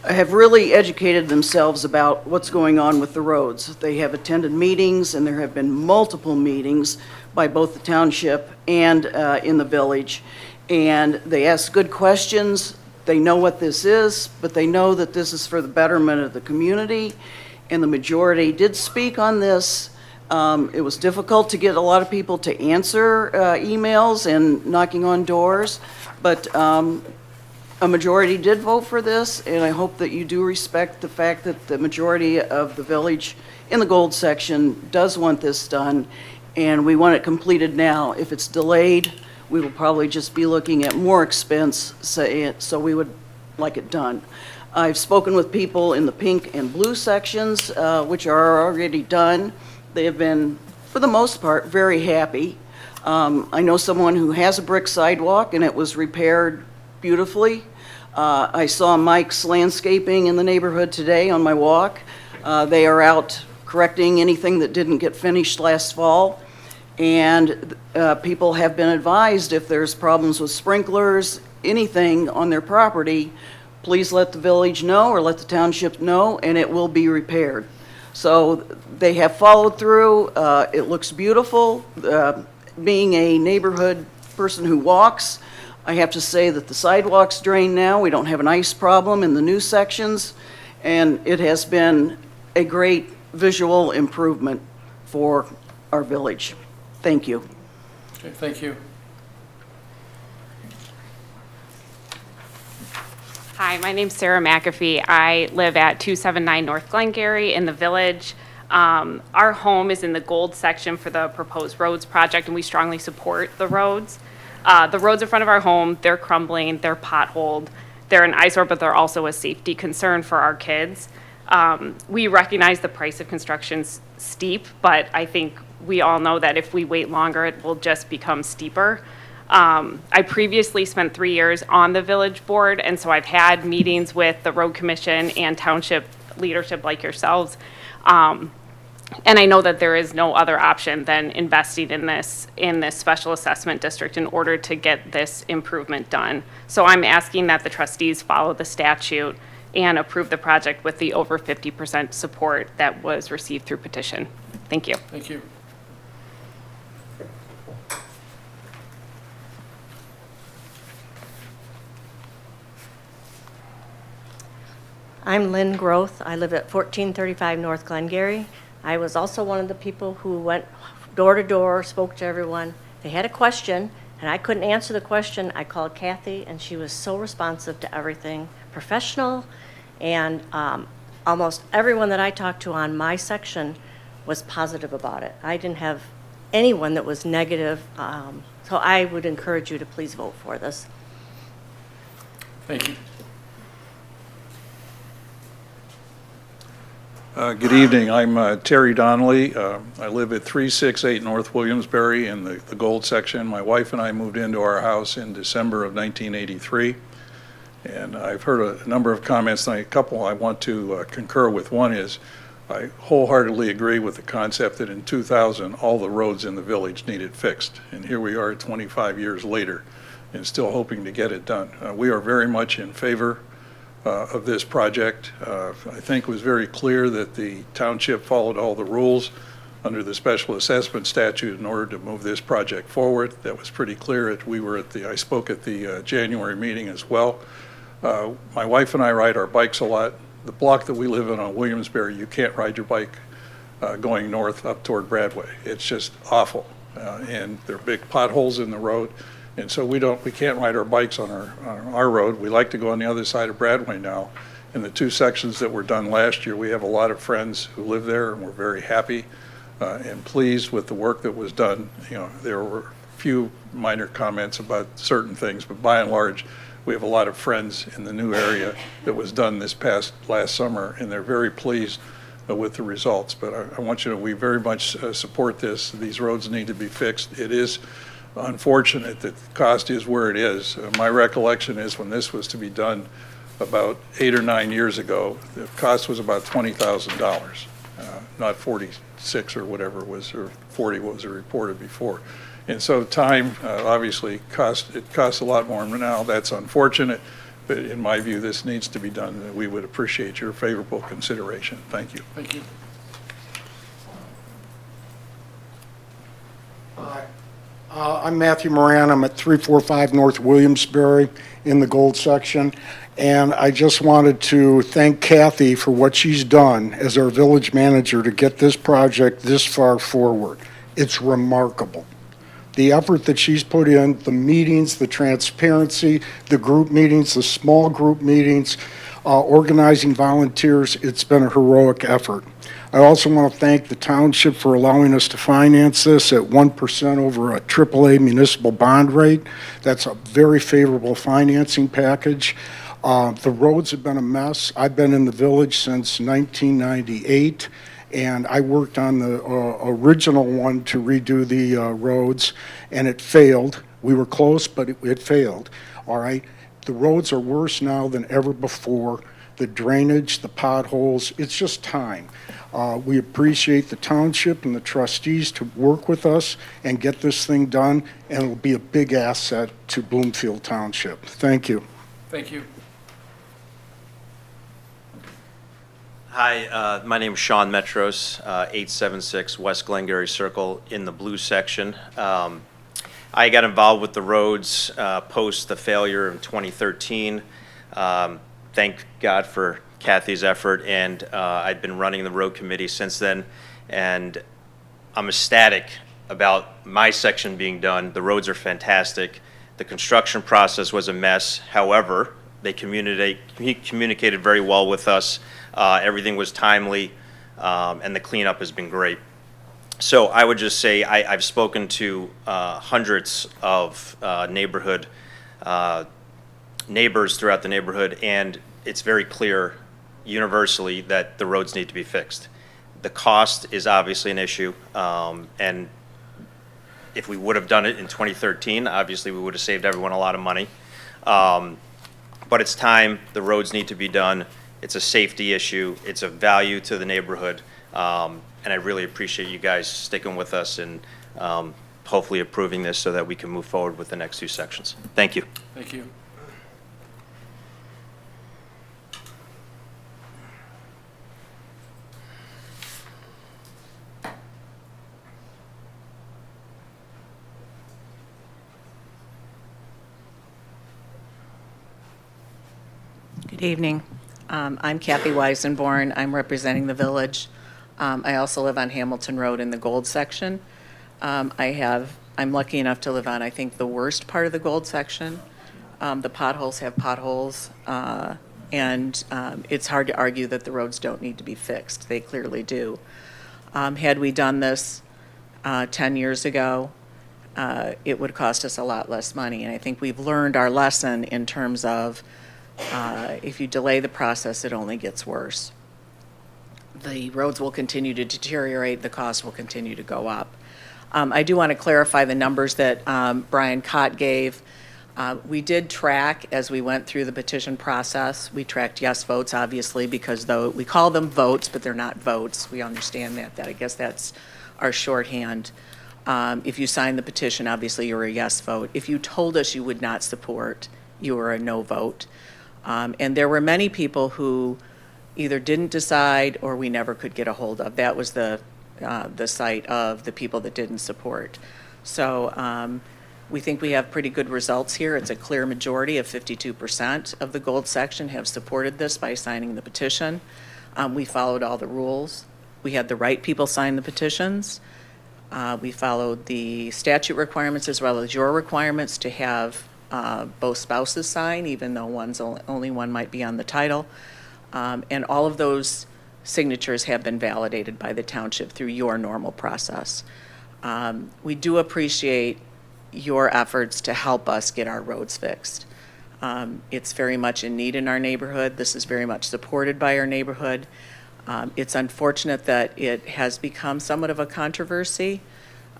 have really educated themselves about what's going on with the roads. They have attended meetings, and there have been multiple meetings by both the township and in the village. And they ask good questions. They know what this is, but they know that this is for the betterment of the community. And the majority did speak on this. It was difficult to get a lot of people to answer emails and knocking on doors, but a majority did vote for this, and I hope that you do respect the fact that the majority of the village in the gold section does want this done, and we want it completed now. If it's delayed, we will probably just be looking at more expense, so we would like it done. I've spoken with people in the pink and blue sections, which are already done. They have been, for the most part, very happy. I know someone who has a brick sidewalk, and it was repaired beautifully. I saw Mike's Landscaping in the neighborhood today on my walk. They are out correcting anything that didn't get finished last fall. And people have been advised if there's problems with sprinklers, anything on their property, please let the village know or let the township know, and it will be repaired. So they have followed through. It looks beautiful. Being a neighborhood person who walks, I have to say that the sidewalks drain now. We don't have an ice problem in the new sections, and it has been a great visual improvement for our village. Thank you. Okay, thank you. Hi, my name's Sarah McAfee. I live at 279 North Glengarry in the village. Our home is in the gold section for the proposed roads project, and we strongly support the roads. The roads in front of our home, they're crumbling, they're potholed, they're an eyesore, but they're also a safety concern for our kids. We recognize the price of construction's steep, but I think we all know that if we wait longer, it will just become steeper. I previously spent 3 years on the village board, and so I've had meetings with the road commission and township leadership like yourselves. And I know that there is no other option than investing in this special assessment district in order to get this improvement done. So I'm asking that the trustees follow the statute and approve the project with the over 50% support that was received through petition. Thank you. Thank you. I'm Lynn Groth. I live at 1435 North Glengarry. I was also one of the people who went door to door, spoke to everyone. They had a question, and I couldn't answer the question. I called Kathy, and she was so responsive to everything, professional, and almost everyone that I talked to on my section was positive about it. I didn't have anyone that was negative. So I would encourage you to please vote for this. Thank you. Good evening. I'm Terry Donnelly. I live at 368 North Williamsbury in the Gold section. My wife and I moved into our house in December of 1983. And I've heard a number of comments, and a couple I want to concur with. One is I wholeheartedly agree with the concept that in 2000, all the roads in the village needed fixed. And here we are 25 years later and still hoping to get it done. We are very much in favor of this project. I think it was very clear that the township followed all the rules under the special assessment statute in order to move this project forward. That was pretty clear. I spoke at the January meeting as well. My wife and I ride our bikes a lot. The block that we live in on Williamsbury, you can't ride your bike going north up toward Bradway. It's just awful. And there are big potholes in the road. And so we can't ride our bikes on our road. We like to go on the other side of Bradway now. In the 2 sections that were done last year, we have a lot of friends who live there, and we're very happy and pleased with the work that was done. You know, there were a few minor comments about certain things, but by and large, we have a lot of friends in the new area that was done last summer, and they're very pleased with the results. But I want you to know we very much support this. These roads need to be fixed. It is unfortunate that the cost is where it is. My recollection is when this was to be done about 8 or 9 years ago, the cost was about $20,000, not 46 or whatever it was, or 40 what was reported before. And so time obviously costs a lot more now. That's unfortunate, but in my view, this needs to be done. We would appreciate your favorable consideration. Thank you. Thank you. I'm Matthew Moran. I'm at 345 North Williamsbury in the Gold section. And I just wanted to thank Kathy for what she's done as our village manager to get this project this far forward. It's remarkable. The effort that she's put in, the meetings, the transparency, the group meetings, the small group meetings, organizing volunteers, it's been a heroic effort. I also want to thank the township for allowing us to finance this at 1% over a AAA municipal bond rate. That's a very favorable financing package. The roads have been a mess. I've been in the village since 1998, and I worked on the original one to redo the roads, and it failed. We were close, but it failed. All right. The roads are worse now than ever before. The drainage, the potholes, it's just time. We appreciate the township and the trustees to work with us and get this thing done, and it'll be a big asset to Bloomfield Township. Thank you. Thank you. Hi, my name is Sean Metros, 876 West Glengarry Circle in the blue section. I got involved with the roads post the failure in 2013. Thank God for Kathy's effort, and I've been running the road committee since then, and I'm ecstatic about my section being done. The roads are fantastic. The construction process was a mess. However, they communicated very well with us. Everything was timely, and the cleanup has been great. So I would just say I've spoken to hundreds of neighbors throughout the neighborhood, and it's very clear universally that the roads need to be fixed. The cost is obviously an issue, and if we would have done it in 2013, obviously we would have saved everyone a lot of money. But it's time. The roads need to be done. It's a safety issue. It's a value to the neighborhood. And I really appreciate you guys sticking with us and hopefully approving this so that we can move forward with the next 2 sections. Thank you. Thank you. Good evening. I'm Kathy Weisenborn. I'm representing the village. I also live on Hamilton Road in the Gold section. I'm lucky enough to live on, I think, the worst part of the Gold section. The potholes have potholes, and it's hard to argue that the roads don't need to be fixed. They clearly do. Had we done this 10 years ago, it would cost us a lot less money. And I think we've learned our lesson in terms of if you delay the process, it only gets worse. The roads will continue to deteriorate, the costs will continue to go up. I do want to clarify the numbers that Brian Cott gave. We did track as we went through the petition process. We tracked yes votes, obviously, because though we call them votes, but they're not votes. We understand that. I guess that's our shorthand. If you signed the petition, obviously you were a yes vote. If you told us you would not support, you were a no vote. And there were many people who either didn't decide or we never could get a hold of. That was the site of the people that didn't support. So we think we have pretty good results here. It's a clear majority of 52% of the gold section have supported this by signing the petition. We followed all the rules. We had the right people sign the petitions. We followed the statute requirements as well as your requirements to have both spouses sign, even though only one might be on the title. And all of those signatures have been validated by the township through your normal process. We do appreciate your efforts to help us get our roads fixed. It's very much in need in our neighborhood. This is very much supported by our neighborhood. It's unfortunate that it has become somewhat of a controversy,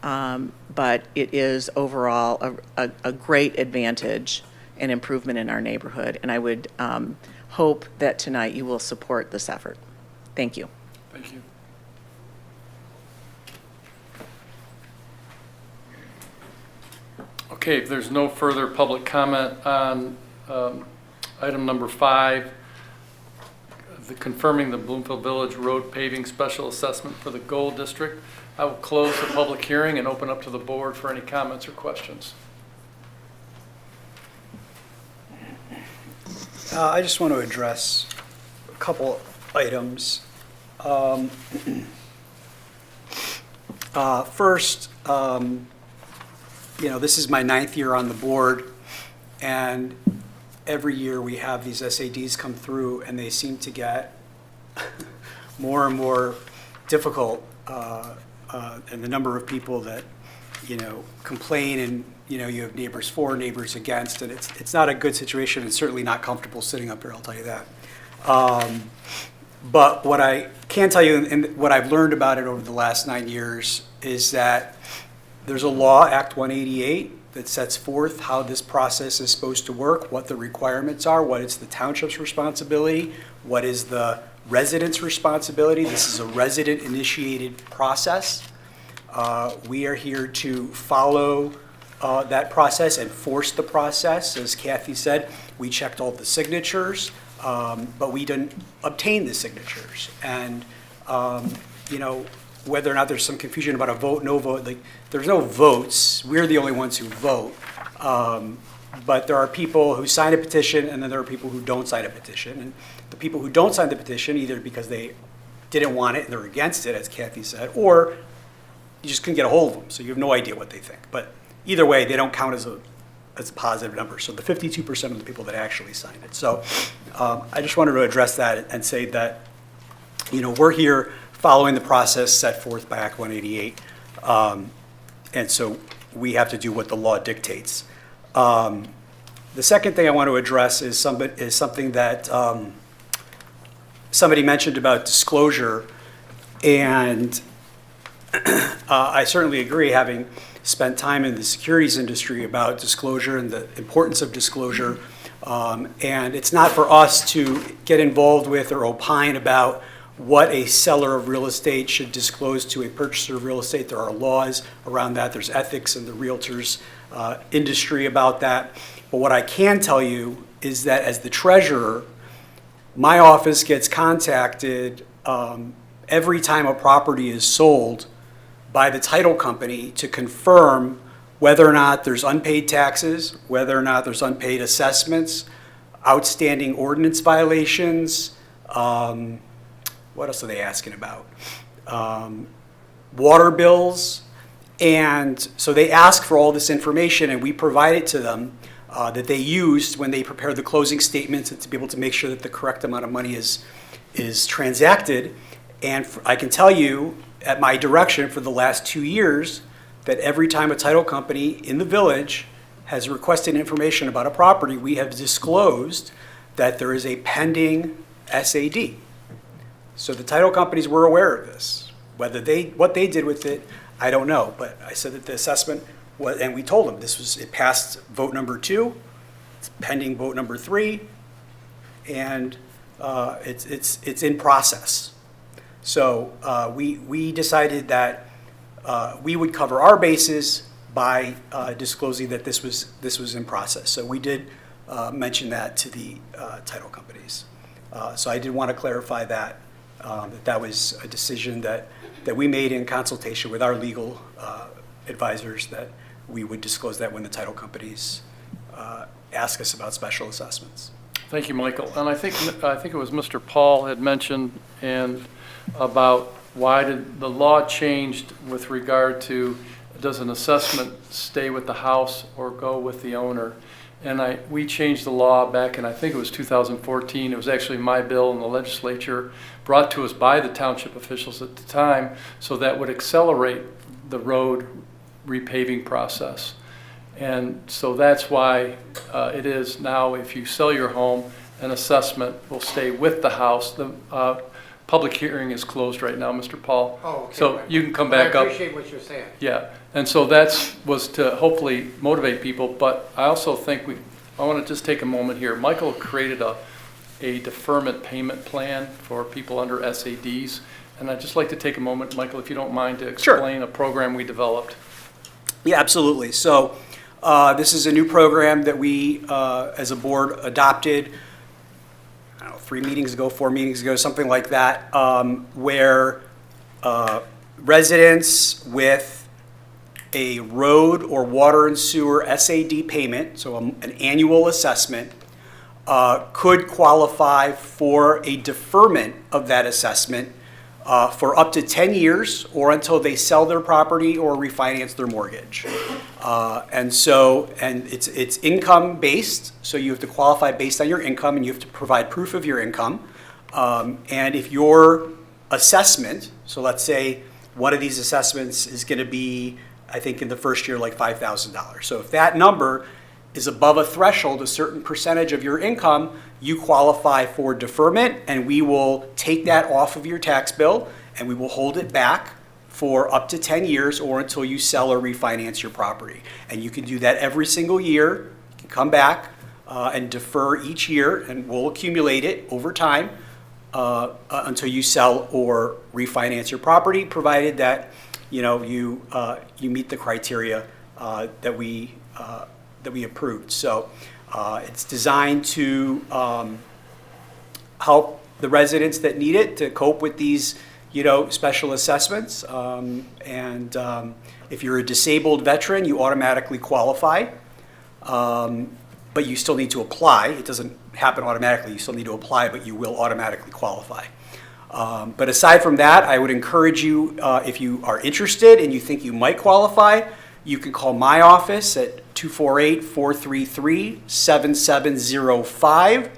but it is overall a great advantage and improvement in our neighborhood. And I would hope that tonight you will support this effort. Thank you. Thank you. Okay, if there's no further public comment on item number 5, confirming the Bloomfield Village Road Paving Special Assessment for the Gold District, I will close the public hearing and open up to the board for any comments or questions. I just want to address a couple items. First, this is my 9th year on the board, and every year we have these SADs come through, and they seem to get more and more difficult, and the number of people that, complain, and, you have neighbors for, neighbors against, and it's not a good situation, and certainly not comfortable sitting up here, I'll tell you that. But what I can tell you, and what I've learned about it over the last 9 years, is that there's a law, Act 188, that sets forth how this process is supposed to work, what the requirements are, what is the township's responsibility, what is the resident's responsibility. This is a resident-initiated process. We are here to follow that process, enforce the process. As Kathy said, we checked all the signatures, but we didn't obtain the signatures. And, whether or not there's some confusion about a vote, no vote, there's no votes. We're the only ones who vote. But there are people who sign a petition, and then there are people who don't sign a petition. And the people who don't sign the petition, either because they didn't want it and they're against it, as Kathy said, or you just couldn't get a hold of them, so you have no idea what they think. But either way, they don't count as a positive number. So the 52% of the people that actually signed it. So I just wanted to address that and say that, we're here following the process set forth by Act 188. And so we have to do what the law dictates. The second thing I want to address is something that somebody mentioned about disclosure. And I certainly agree, having spent time in the securities industry, about disclosure and the importance of disclosure. And it's not for us to get involved with or opine about what a seller of real estate should disclose to a purchaser of real estate. There are laws around that. There's ethics in the realtors industry about that. But what I can tell you is that as the treasurer, my office gets contacted every time a property is sold by the title company to confirm whether or not there's unpaid taxes, whether or not there's unpaid assessments, outstanding ordinance violations. What else are they asking about? Water bills. And so they ask for all this information, and we provide it to them that they used when they prepare the closing statements, and to be able to make sure that the correct amount of money is transacted. And I can tell you, at my direction for the last 2 years, that every time a title company in the village has requested information about a property, we have disclosed that there is a pending SAD. So the title companies were aware of this. What they did with it, I don't know. But I said that the assessment was, and we told them it passed vote number 2, it's pending vote number 3, and it's in process. So we decided that we would cover our bases by disclosing that this was in process. So we did mention that to the title companies. So I did want to clarify that that was a decision that we made in consultation with our legal advisors, that we would disclose that when the title companies ask us about special assessments. Thank you, Michael. And I think it was Mr. Paul had mentioned about why did the law changed with regard to, does an assessment stay with the house or go with the owner? And we changed the law back in, I think it was 2014. It was actually my bill in the legislature, brought to us by the township officials at the time, so that would accelerate the road repaving process. And so that's why it is now, if you sell your home, an assessment will stay with the house. The public hearing is closed right now, Mr. Paul. Oh, okay. So you can come back up. I appreciate what you're saying. Yeah, and so was to hopefully motivate people, but I also think I want to just take a moment here. Michael created a deferment payment plan for people under SADs, and I'd just like to take a moment, Michael, if you don't mind, to explain a program we developed. Yeah, absolutely. So this is a new program that we, as a board, adopted, I don't know, 4 meetings ago, something like that, where residents with a road or water and sewer SAD payment, so an annual assessment, could qualify for a deferment of that assessment for up to 10 years or until they sell their property or refinance their mortgage. And it's income based, so you have to qualify based on your income and you have to provide proof of your income. And if your assessment, so let's say one of these assessments is going to be, I think in the first year, like $5,000. So if that number is above a threshold, a certain percentage of your income, you qualify for deferment, and we will take that off of your tax bill and we will hold it back for up to 10 years or until you sell or refinance your property. And you can do that every single year. You can come back and defer each year, and we'll accumulate it over time until you sell or refinance your property, provided that you meet the criteria that we approved. So it's designed to help the residents that need it to cope with these special assessments. If you're a disabled veteran, you automatically qualify, but you still need to apply. It doesn't happen automatically. You still need to apply, but you will automatically qualify. But aside from that, I would encourage you, if you are interested and you think you might qualify, you can call my office at 248-433-7705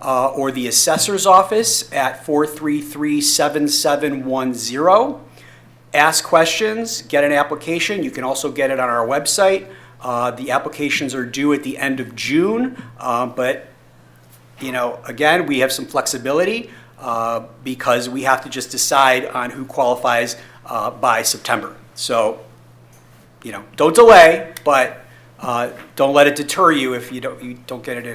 or the assessor's office at 433-7710. Ask questions, get an application. You can also get it on our website. The applications are due at the end of June, but again, we have some flexibility because we have to just decide on who qualifies by September. So, don't delay, but don't let it deter you if you don't get it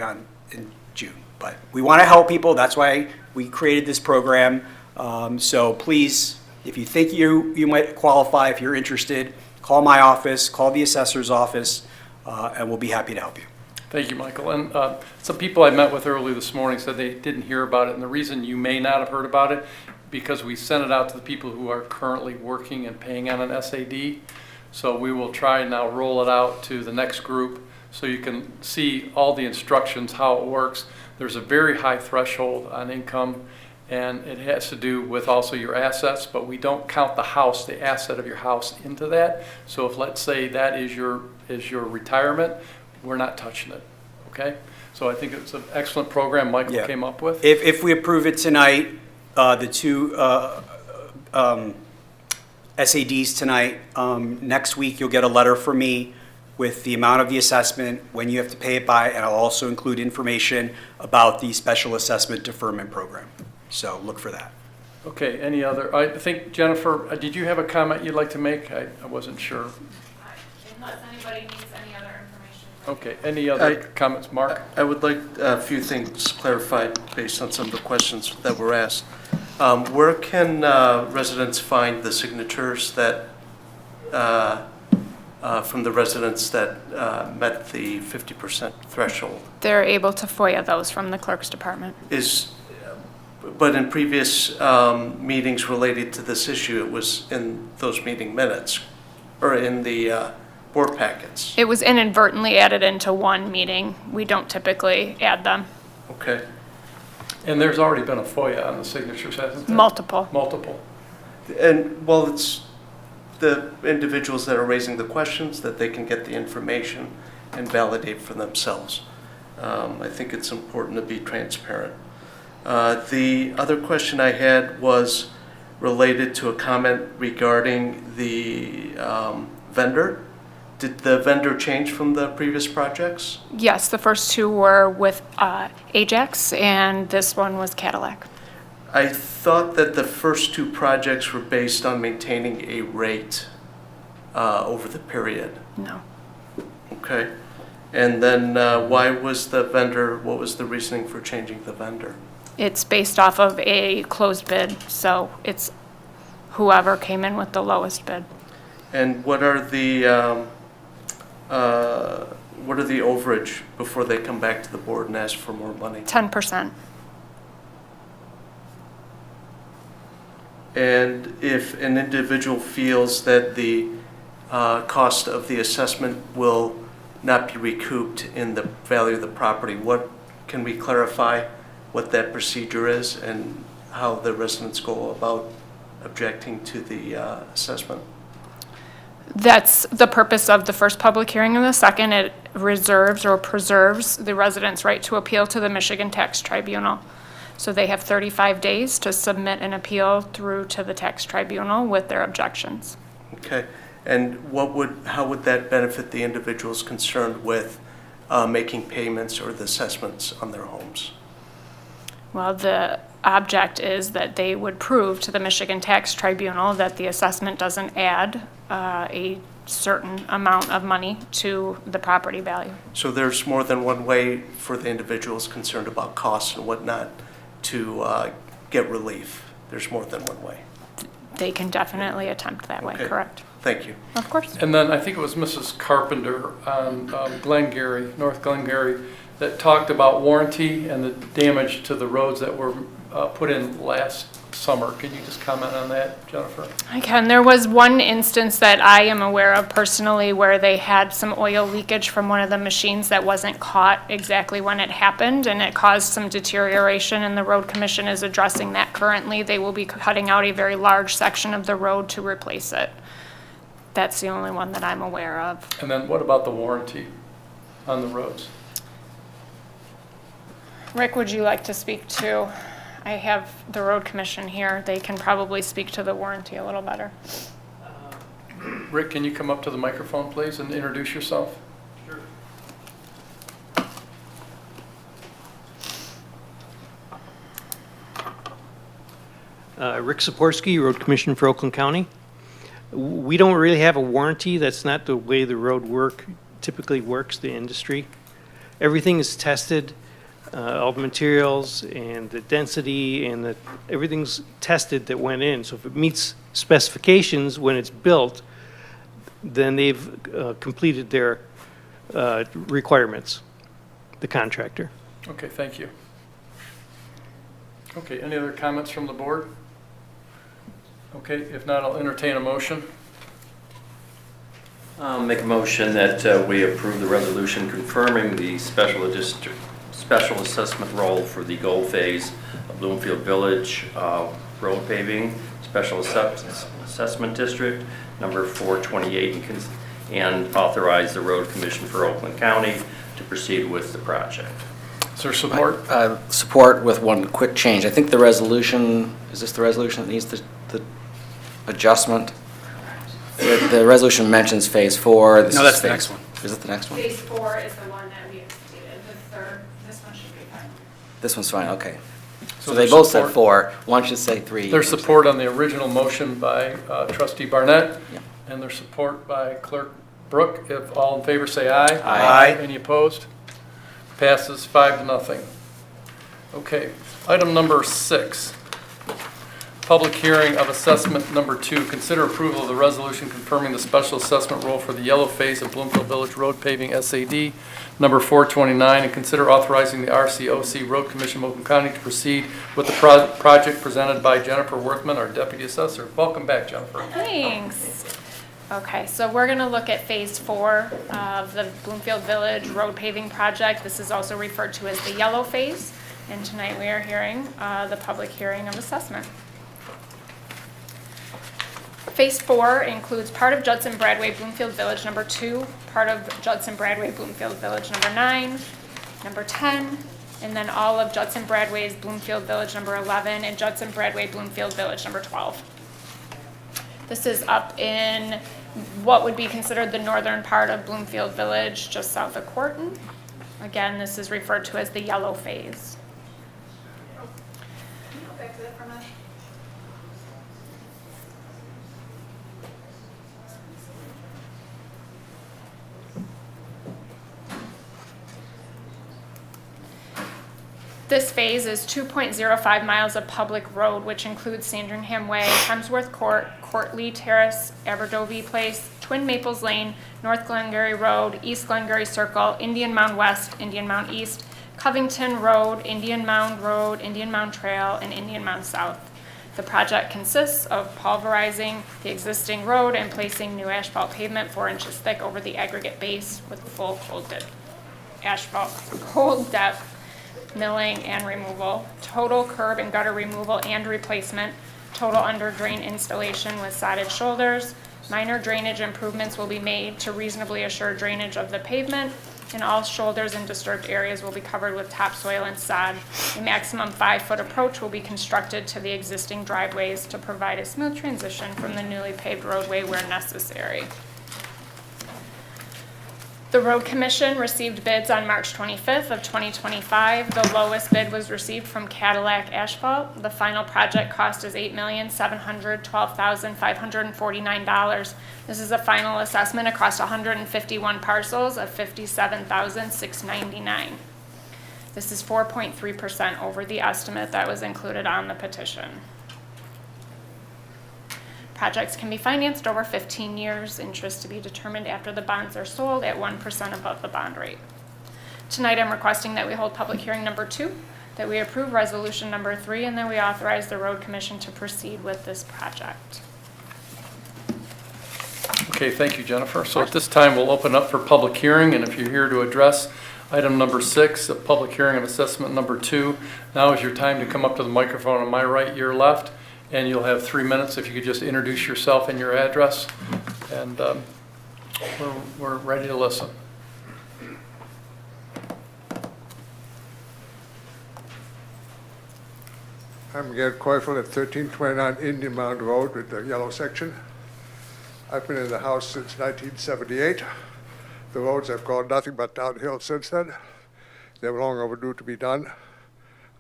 in June. But we want to help people. That's why we created this program. So please, if you think you might qualify, if you're interested, call my office, call the assessor's office, and we'll be happy to help you. Thank you, Michael. And some people I met with early this morning said they didn't hear about it. And the reason you may not have heard about it, because we sent it out to the people who are currently working and paying on an SAD. So we will try and now roll it out to the next group so you can see all the instructions, how it works. There's a very high threshold on income, and it has to do with also your assets, but we don't count the house, the asset of your house, into that. So if, let's say, that is your retirement, we're not touching it, okay? So I think it's an excellent program Michael came up with. If we approve it tonight, the two SADs tonight. Next week, you'll get a letter from me with the amount of the assessment, when you have to pay it by, and I'll also include information about the special assessment deferment program. So look for that. Okay, any other, I think, Jennifer, did you have a comment you'd like to make? I wasn't sure. Unless anybody needs any other information. Okay, any other comments, Mark? I would like a few things clarified based on some of the questions that were asked. Where can residents find the signatures that, from the residents that met the 50% threshold? They're able to FOIA those from the clerk's department. But in previous meetings related to this issue, it was in those meeting minutes, or in the board packets. It was inadvertently added into one meeting. We don't typically add them. Okay. And there's already been a FOIA on the signatures, hasn't there? Multiple. Multiple. And, well, it's the individuals that are raising the questions that they can get the information and validate for themselves. I think it's important to be transparent. The other question I had was related to a comment regarding the vendor. Did the vendor change from the previous projects? Yes, the first two were with Ajax, and this one was Cadillac. I thought that the first two projects were based on maintaining a rate over the period. No. Okay. And then why was the vendor, what was the reasoning for changing the vendor? It's based off of a closed bid, so it's whoever came in with the lowest bid. And what are the overage before they come back to the board and ask for more money? 10%. And if an individual feels that the cost of the assessment will not be recouped in the value of the property, what can we clarify what that procedure is and how the residents go about objecting to the assessment? That's the purpose of the first public hearing and the second. It reserves or preserves the residents' right to appeal to the Michigan Tax Tribunal. So they have 35 days to submit an appeal through to the tax tribunal with their objections. Okay. And how would that benefit the individuals concerned with making payments or the assessments on their homes? Well, the object is that they would prove to the Michigan Tax Tribunal that the assessment doesn't add a certain amount of money to the property value. So there's more than one way for the individuals concerned about costs and whatnot to get relief. There's more than one way. They can definitely attempt that way, Okay. correct? Thank you. Of course. And then I think it was Mrs. Carpenter on Glengarry, North Glengarry, that talked about warranty and the damage to the roads that were put in last summer. Can you just comment on that, Jennifer? I can. There was one instance that I am aware of personally where they had some oil leakage from one of the machines that wasn't caught exactly when it happened, and it caused some deterioration, and the road commission is addressing that currently. They will be cutting out a very large section of the road to replace it. That's the only one that I'm aware of. And then what about the warranty on the roads? Rick, would you like to speak to? I have the road commission here. They can probably speak to the warranty a little better. Rick, can you come up to the microphone, please, and introduce yourself? Sure. Rick Saporsky, Road Commissioner for Oakland County. We don't really have a warranty. That's not the way the road typically works, the industry. Everything is tested, all the materials and the density and everything's tested that went in. So if it meets specifications when it's built, then they've completed their requirements, the contractor. Okay, thank you. Okay, any other comments from the board? Okay, if not, I'll entertain a motion. I'll make a motion that we approve the resolution confirming the special assessment role for the goal phase of Bloomfield Village road paving, special assessment district, number 428, and authorize the road commission for Oakland County to proceed with the project. Is there support? Support with one quick change. I think the resolution, is this the resolution that needs the adjustment? The resolution mentions phase 4. This No, is that's the phase- next one. Is it the next one? Phase 4 is the one that we had stated, the third, this one should be fine. This one's fine, okay. So So they there's both said support. 4, one should say 3. There's support on the original motion by trustee Barnett, Yeah. and there's support by clerk Brooke. If all in favor, say aye. Aye. Any opposed? Passes 5-0. Okay, item number 6. Public hearing of assessment number 2. Consider approval of the resolution confirming the special assessment role for the yellow phase of Bloomfield Village Road Paving SAD number 429, and consider authorizing the RCOC Road Commission of Oakland County to proceed with the project presented by Jennifer Worthman, our deputy assessor. Welcome back, Jennifer. Thanks. Okay, so we're going to look at phase 4 of the Bloomfield Village Road Paving Project. This is also referred to as the yellow phase, and tonight we are hearing the public hearing of assessment. Phase 4 includes part of Judson Bradway Bloomfield Village number 2, part of Judson Bradway Bloomfield Village number 9, number 10, and then all of Judson Bradway's Bloomfield Village number 11 and Judson Bradway Bloomfield Village number 12. This is up in what would be considered the northern part of Bloomfield Village, just south of Corton. Again, this is referred to as the yellow phase. This phase is 2.05 miles of public road, which includes Sandringham Way, Hemsworth Court, Court Lee Terrace, Aberdovey Place, Twin Maples Lane, North Glengarry Road, East Glengarry Circle, Indian Mound West, Indian Mound East, Covington Road, Indian Mound Trail, and Indian Mound South. The project consists of pulverizing the existing road and placing new asphalt pavement 4 inches thick over the aggregate base with full cold depth milling and removal, total curb and gutter removal and replacement, total under drain installation with sodded shoulders. Minor drainage improvements will be made to reasonably assure drainage of the pavement, and all shoulders and disturbed areas will be covered with topsoil and sod. A maximum 5-foot approach will be constructed to the existing driveways to provide a smooth transition from the newly paved roadway where necessary. The Road Commission received bids on March 25th of 2025. The lowest bid was received from Cadillac Asphalt. The final project cost is $8,712,549. This is a final assessment across 151 parcels of $57,699. This is 4.3% over the estimate that was included on the petition. Projects can be financed over 15 years, interest to be determined after the bonds are sold at 1% above the bond rate. Tonight I'm requesting that we hold public hearing number 2, that we approve resolution number 3, and that we authorize the Road Commission to proceed with this project. Okay, thank you, Jennifer. So at this time, we'll open up for public hearing, and if you're here to address item number 6, a public hearing of assessment number 2, now is your time to come up to the microphone on my right, your left, and you'll have 3 minutes if you could just introduce yourself and your address, and we're ready to listen. I'm Gerd Keufel at 1329 Indian Mound Road with the yellow section. I've been in the house since 1978. The roads have gone nothing but downhill since then. They're long overdue to be done.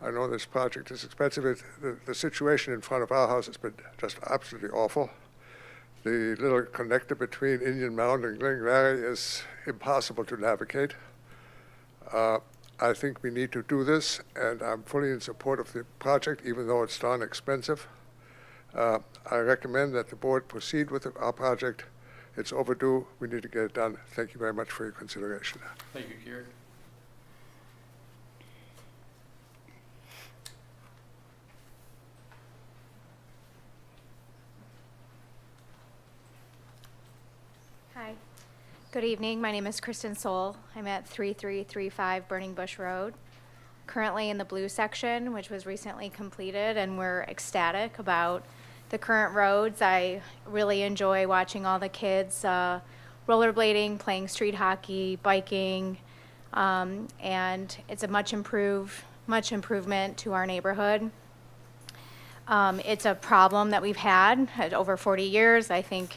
I know this project is expensive. The situation in front of our house has been just absolutely awful. The little connector between Indian Mound and Glengarry is impossible to navigate. I think we need to do this, and I'm fully in support of the project, even though it's darn expensive. I recommend that the board proceed with our project. It's overdue. We need to get it done. Thank you very much for your consideration. Thank you, Gary. Hi. Good evening. My name is Kristen Soul. I'm at 3335 Burning Bush Road, currently in the blue section, which was recently completed, and we're ecstatic about the current roads. I really enjoy watching all the kids rollerblading, playing street hockey, biking, and it's a much improvement to our neighborhood. It's a problem that we've had over 40 years. I think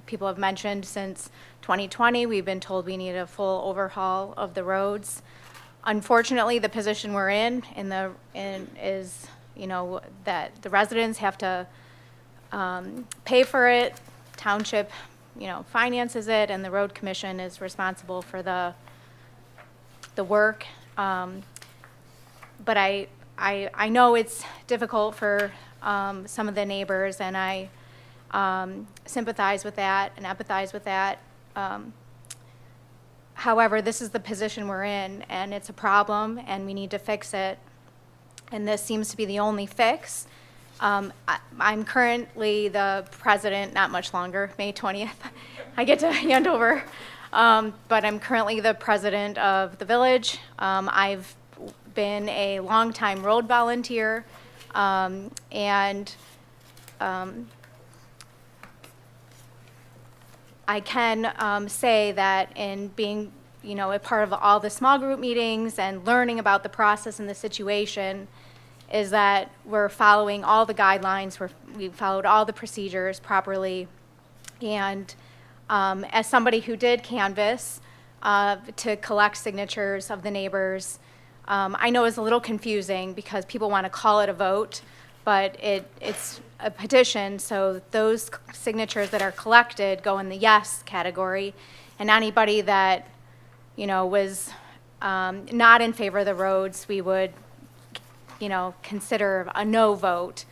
people have mentioned since 2020, we've been told we need a full overhaul of the roads. Unfortunately, the position we're in is, you know, that the residents have to pay for it. Township, you know, finances it, and the road commission is responsible for the work. But I know it's difficult for some of the neighbors, and I sympathize with that and empathize with that. However, this is the position we're in, and it's a problem, and we need to fix it. And this seems to be the only fix. I'm currently the president, not much longer, May 20th. I get to hand over. But I'm currently the president of the village. I've been a longtime road volunteer, and I can say that in being, you know, a part of all the small group meetings and learning about the process and the situation is that we're following all the guidelines, we've followed all the procedures properly. And as somebody who did canvass to collect signatures of the neighbors, I know it's a little confusing because people want to call it a vote, but it's a petition, so those signatures that are collected go in the yes category, and anybody that, you know, was not in favor of the roads, we would, you know, consider a no vote.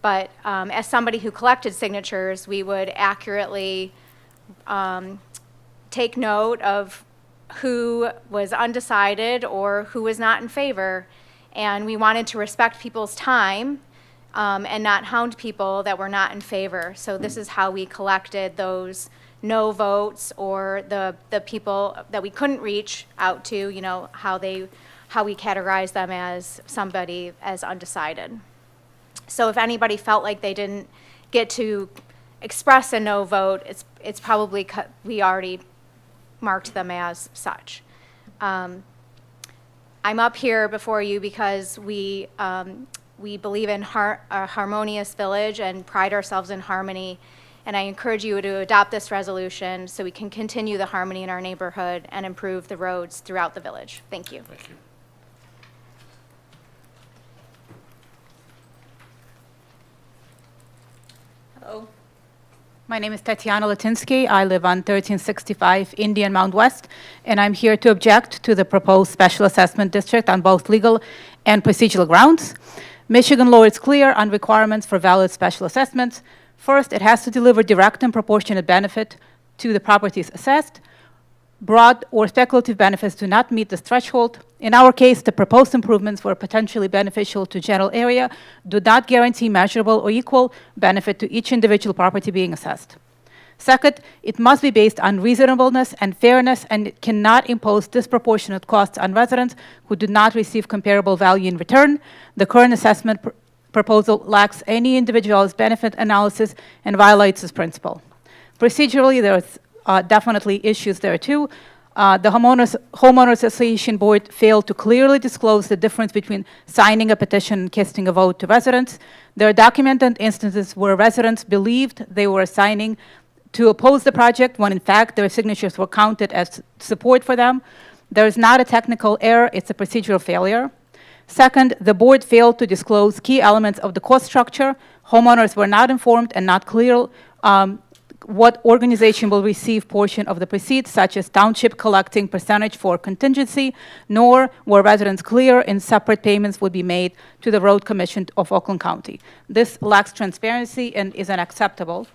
But as somebody who collected signatures, we would accurately take note of who was undecided or who was not in favor, and we wanted to respect people's time and not hound people that were not in favor. So this is how we collected those no votes, or the people that we couldn't reach out to, you know, how we categorized them as somebody as undecided. So if anybody felt like they didn't get to express a no vote, it's probably we already marked them as such. I'm up here before you because we believe in a harmonious village and pride ourselves in harmony. And I encourage you to adopt this resolution so we can continue the harmony in our neighborhood and improve the roads throughout the village. Thank you. Thank you. Hello. My name is Tatiana Latinsky. I live on 1365 Indian Mound West, and I'm here to object to the proposed special assessment district on both legal and procedural grounds. Michigan law is clear on requirements for valid special assessments. First, it has to deliver direct and proportionate benefit to the properties assessed. Broad or speculative benefits do not meet this threshold. In our case, the proposed improvements were potentially beneficial to general area, do not guarantee measurable or equal benefit to each individual property being assessed. Second, it must be based on reasonableness and fairness, and it cannot impose disproportionate costs on residents who do not receive comparable value in return. The current assessment proposal lacks any individualized benefit analysis and violates this principle. Procedurally, there's definitely issues there too. The Homeowners Association Board failed to clearly disclose the difference between signing a petition and casting a vote to residents. There are documented instances where residents believed they were signing to oppose the project when in fact their signatures were counted as support for them. There is not a technical error, it's a procedural failure. Second, the board failed to disclose key elements of the cost structure. Homeowners were not informed and not clear what organization will receive portion of the proceeds, such as township collecting percentage for contingency, nor were residents clear in separate payments would be made to the Road Commission of Oakland County. This lacks transparency and is unacceptable.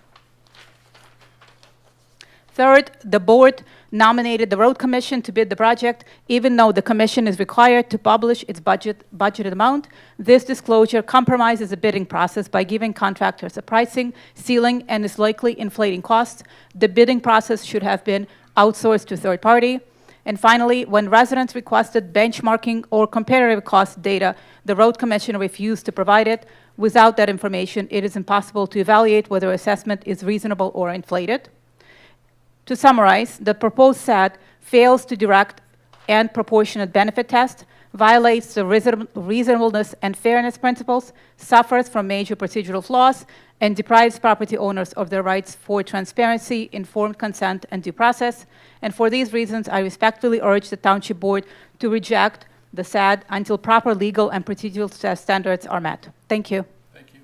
Third, the board nominated the Road Commission to bid the project, even though the commission is required to publish its budgeted amount. This disclosure compromises the bidding process by giving contractors a pricing ceiling and is likely inflating costs. The bidding process should have been outsourced to third party. And finally, when residents requested benchmarking or comparative cost data, the Road Commission refused to provide it. Without that information, it is impossible to evaluate whether assessment is reasonable or inflated. To summarize, the proposed SAD fails to direct and proportionate benefit test, violates the reasonableness and fairness principles, suffers from major procedural flaws, and deprives property owners of their rights for transparency, informed consent, and due process. And for these reasons, I respectfully urge the Township Board to reject the SAD until proper legal and procedural standards are met. Thank you. Thank you.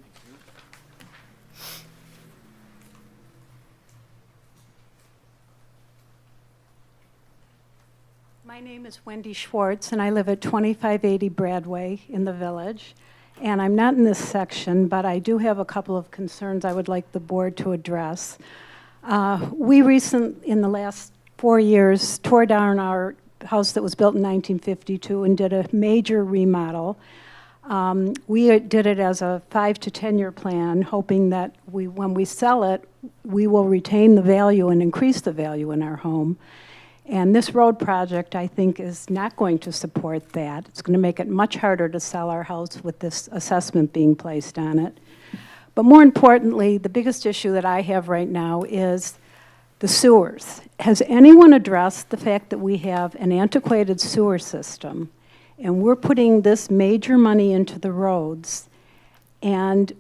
My name is Wendy Schwartz, and I live at 2580 Bradway in the Village. And I'm not in this section, but I do have a couple of concerns I would like the board to address. We recently, in the last 4 years, tore down our house that was built in 1952 and did a major remodel. We did it as a 5 to 10 year plan, hoping that when we sell it, we will retain the value and increase the value in our home. And this road project, I think, is not going to support that. It's going to make it much harder to sell our house with this assessment being placed on it. But more importantly, the biggest issue that I have right now is the sewers. Has anyone addressed the fact that we have an antiquated sewer system, and we're putting this major money into the roads, and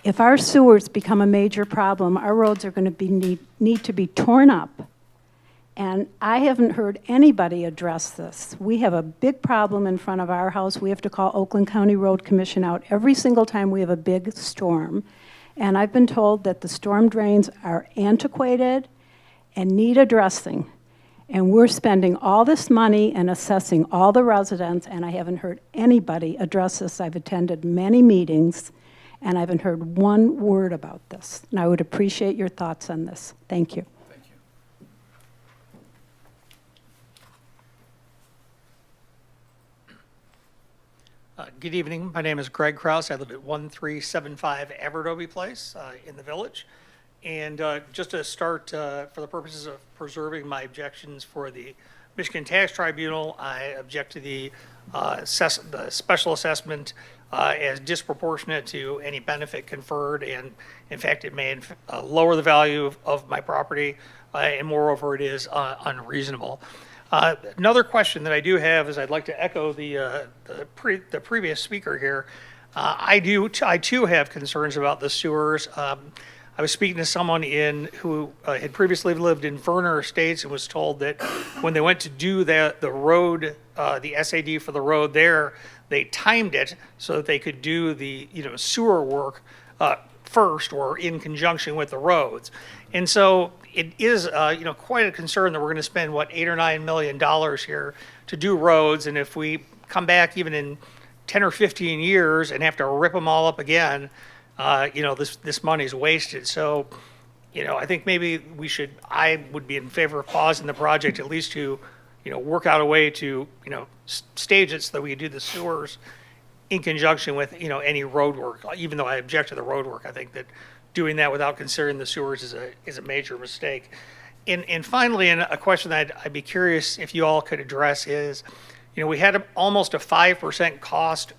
if our sewers become a major problem, our roads are going to need to be torn up. And I haven't heard anybody address this. We have a big problem in front of our house. We have to call Oakland County Road Commission out every single time we have a big storm. And I've been told that the storm drains are antiquated and need addressing. And we're spending all this money and assessing all the residents, and I haven't heard anybody address this. I've attended many meetings, and I haven't heard one word about this. And I would appreciate your thoughts on this. Thank you. Good evening. My name is Greg Kraus. I live at 1375 Aberdobe Place in the Village. And just to start, for the purposes of preserving my objections for the Michigan Tax Tribunal, I object to the special assessment as disproportionate to any benefit conferred. And in fact, it may lower the value of my property. And moreover, it is unreasonable. Another question that I do have is I'd like to echo the previous speaker here. I too have concerns about the sewers. I was speaking to someone who had previously lived in Verner Estates and was told that when they went to do the road, the SAD for the road there, they timed it so that they could do the sewer work first or in conjunction with the roads. And so it is quite a concern that we're going to spend $8 or $9 million here to do roads, and if we come back even in 10 or 15 years and have to rip them all up again, this money is wasted. So, I think maybe I would be in favor of pausing the project at least to, work out a way to, stage it so that we could do the sewers in conjunction with, any road work. Even though I object to the road work, I think that doing that without considering the sewers is a major mistake. And finally, and a question that I'd be curious if you all could address is, we had almost a 5% cost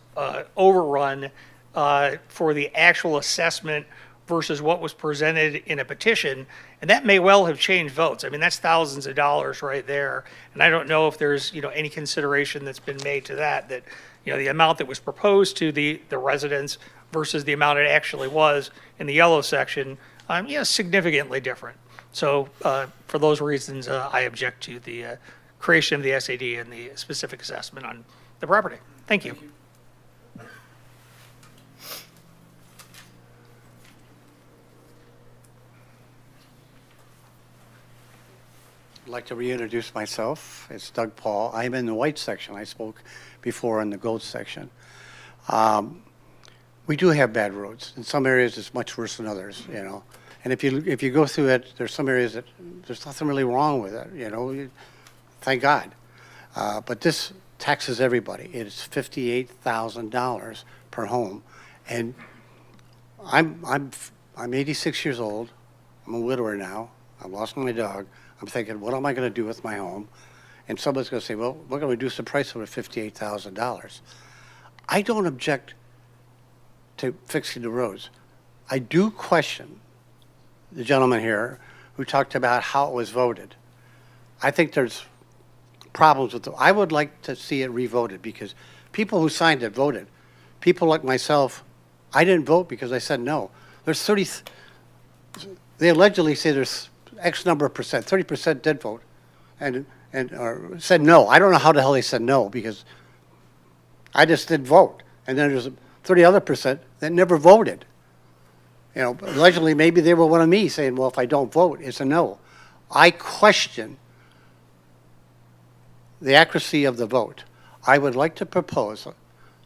overrun for the actual assessment versus what was presented in a petition, and that may well have changed votes. I mean, that's thousands of dollars right there, and I don't know if there's any consideration that's been made to that the amount that was proposed to the residents versus the amount it actually was in the yellow section, significantly different. So for those reasons, I object to the creation of the SAD and the specific assessment on the property. Thank you. I'd like to reintroduce myself. It's Doug Paul. I'm in the white section. I spoke before in the gold section. We do have bad roads. In some areas, it's much worse than others, And if you go through it, there's some areas that there's nothing really wrong with it, Thank God. But this taxes everybody. It is $58,000 per home, and I'm 86 years old. I'm a widower now. I lost my dog. I'm thinking, what am I going to do with my home? And somebody's going to say, well, we're going to reduce the price of it $58,000. I don't object to fixing the roads. I do question the gentleman here who talked about how it was voted. I think there's problems with it. I would like to see it revoted because people who signed it voted. People like myself, I didn't vote because I said no. There's 30, they allegedly say there's X number of percent, 30% did vote or said no. I don't know how the hell they said no because I just didn't vote. And then there's 30 other percent that never voted. You know, allegedly maybe they were one of me saying, well, if I don't vote, it's a no. I question the accuracy of the vote. I would like to propose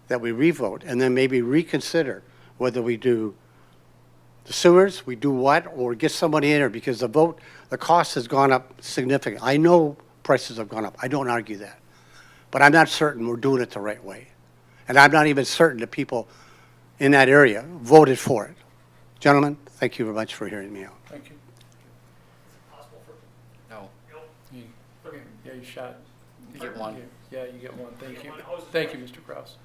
that we revote and then maybe reconsider whether we do the sewers, we do what, or get somebody in there because the vote, the cost has gone up significantly. I know prices have gone up. I don't argue that. But I'm not certain we're doing it the right way. And I'm not even certain that people in that area voted for it. Gentlemen, thank you very much for hearing me out. Thank you. No. Yeah, you shot. You get one. Yeah, you get one. Thank you. Thank you, Mr. Kraus.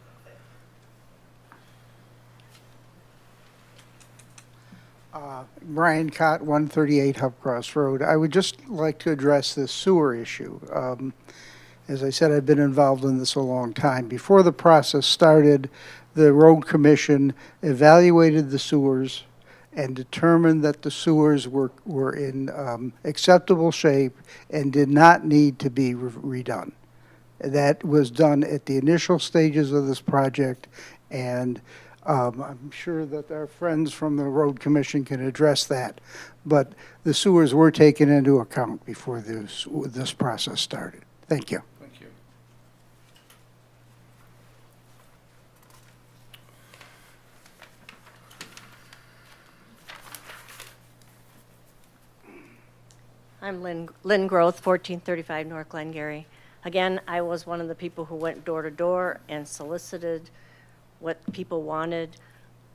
Brian Cott, 138 Hupcross Road. I would just like to address this sewer issue. As I said, I've been involved in this a long time. Before the process started, the road commission evaluated the sewers and determined that the sewers were in acceptable shape and did not need to be redone. That was done at the initial stages of this project, and I'm sure that our friends from the road commission can address that. But the sewers were taken into account before this process started. Thank you. Thank you. I'm Lynn Groth, 1435 North Glengarry. Again, I was one of the people who went door to door and solicited what people wanted.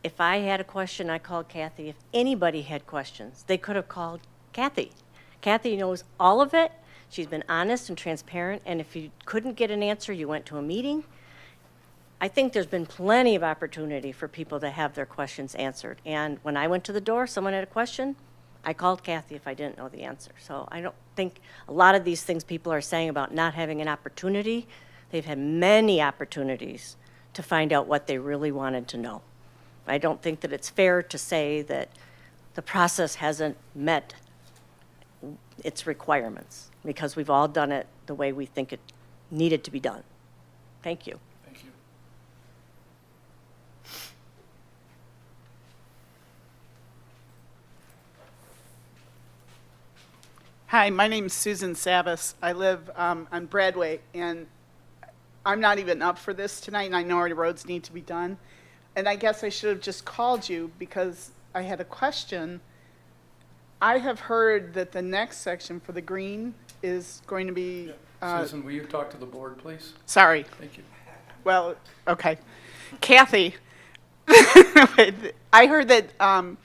If I had a question, I called Kathy. If anybody had questions, they could have called Kathy. Kathy knows all of it. She's been honest and transparent, and if you couldn't get an answer, you went to a meeting. I think there's been plenty of opportunity for people to have their questions answered. And when I went to the door, someone had a question, I called Kathy if I didn't know the answer. So I don't think a lot of these things people are saying about not having an opportunity, they've had many opportunities to find out what they really wanted to know. I don't think that it's fair to say that the process hasn't met its requirements because we've all done it the way we think it needed to be done. Thank you. Thank you. Hi, my name's Susan Savas. I live on Broadway, and I'm not even up for this tonight, and I know our roads need to be done. And I guess I should have just called you because I had a question. I have heard that the next section for the green is going to be... Susan, will you talk to the board, please? Sorry. Thank you. Well, okay. Kathy, I heard that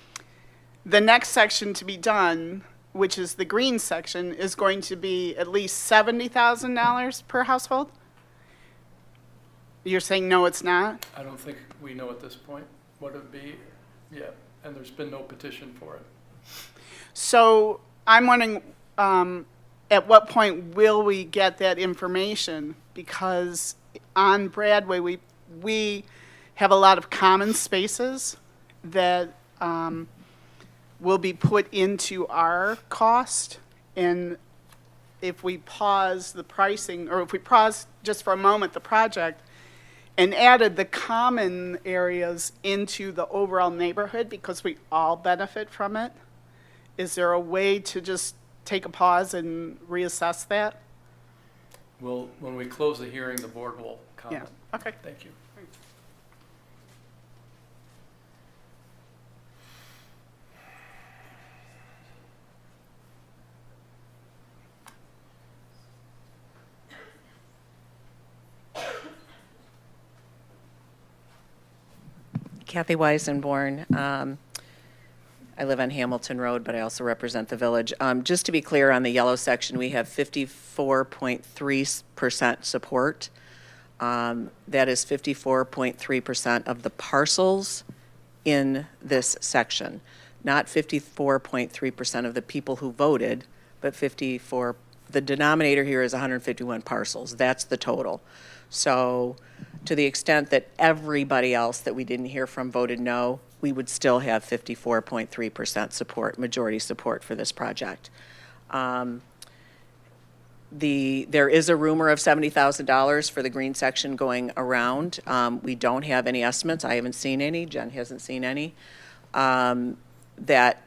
the next section to be done, which is the green section, is going to be at least $70,000 per household? You're saying no, it's not? I don't think we know at this point what it would be yet, and there's been no petition for it. So I'm wondering, at what point will we get that information? Because on Broadway, we have a lot of common spaces that will be put into our cost. And if we pause the pricing, or if we pause just for a moment the project, and added the common areas into the overall neighborhood because we all benefit from it, is there a way to just take a pause and reassess that? Well, when we close the hearing, the board will comment. Yeah. Okay. Thank you. Kathy Weisenborn. I live on Hamilton Road, but I also represent the village. Just to be clear, on the yellow section, we have 54.3% support. That is 54.3% of the parcels in this section, not 54.3% of the people who voted, but 54 the denominator here is 151 parcels. That's the total. So to the extent that everybody else that we didn't hear from voted no, we would still have 54.3% support, majority support for this project. There is a rumor of $70,000 for the green section going around. We don't have any estimates. I haven't seen any. Jen hasn't seen any. That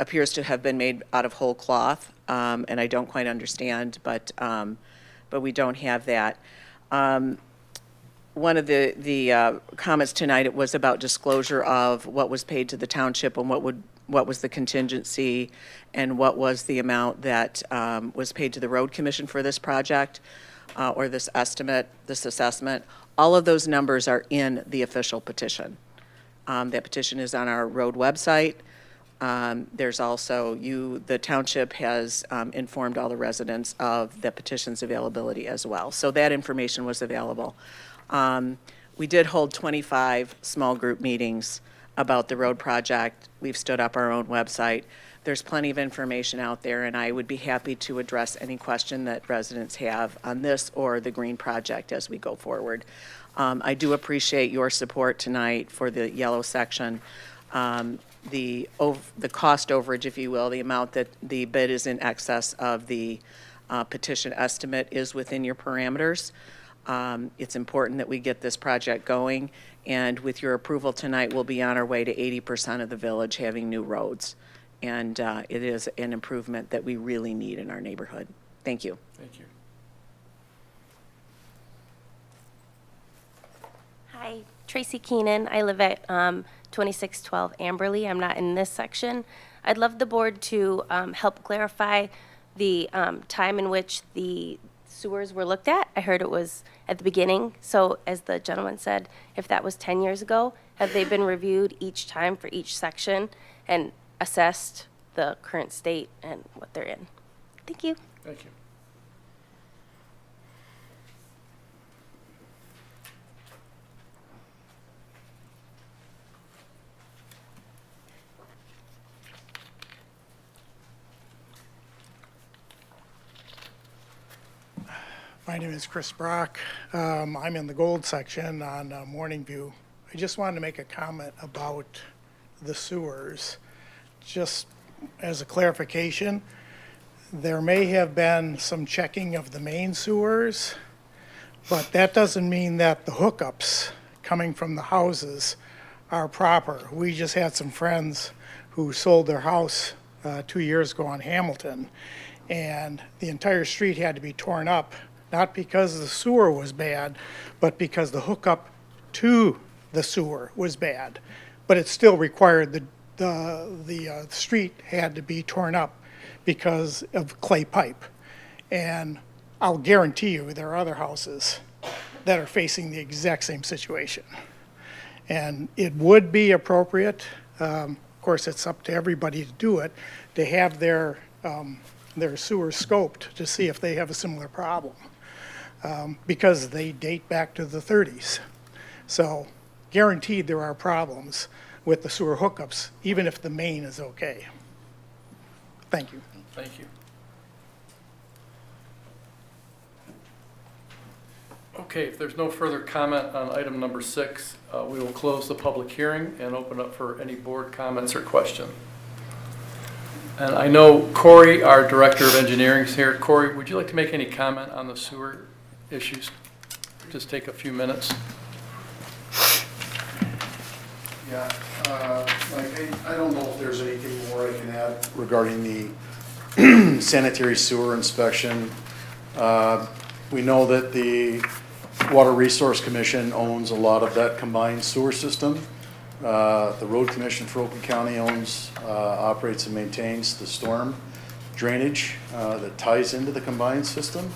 appears to have been made out of whole cloth, and I don't quite understand, but we don't have that. One of the comments tonight, it was about disclosure of what was paid to the township and what was the contingency and what was the amount that was paid to the road commission for this project or this estimate, this assessment. All of those numbers are in the official petition. That petition is on our road website. There's also the township has informed all the residents of the petition's availability as well. So that information was available. We did hold 25 small group meetings about the road project. We've stood up our own website. There's plenty of information out there, and I would be happy to address any question that residents have on this or the green project as we go forward. I do appreciate your support tonight for the yellow section. The cost overage, if you will, the amount that the bid is in excess of the petition estimate is within your parameters. It's important that we get this project going, and with your approval tonight, we'll be on our way to 80% of the village having new roads. And it is an improvement that we really need in our neighborhood. Thank you. Thank you. Hi, Tracy Keenan. I live at 2612 Amberley. I'm not in this section. I'd love the board to help clarify the time in which the sewers were looked at. I heard it was at the beginning. So as the gentleman said, if that was 10 years ago, have they been reviewed each time for each section and assessed the current state and what they're in? Thank you. Thank you. My name is Chris Brock. I'm in the gold section on Morning View. I just wanted to make a comment about the sewers. Just as a clarification, there may have been some checking of the main sewers, but that doesn't mean that the hookups coming from the houses are proper. We just had some friends who sold their house 2 years ago on Hamilton, and the entire street had to be torn up, not because the sewer was bad, but because the hookup to the sewer was bad. But it still required the street had to be torn up because of clay pipe. And I'll guarantee you there are other houses that are facing the exact same situation. And it would be appropriate, of course it's up to everybody to do it, to have their sewer scoped to see if they have a similar problem. Because they date back to the 30s. So guaranteed there are problems with the sewer hookups, even if the main is okay. Thank you. Thank you. Okay, if there's no further comment on item number 6, we will close the public hearing and open up for any board comments or questions. And I know Corey, our Director of Engineering, is here. Corey, would you like to make any comment on the sewer issues? Just take a few minutes. Yeah, I don't know if there's anything more I can add regarding the sanitary sewer inspection. We know that the Water Resource Commission owns a lot of that combined sewer system. The Road Commission for Oakland County owns, operates and maintains the storm drainage that ties into the combined system.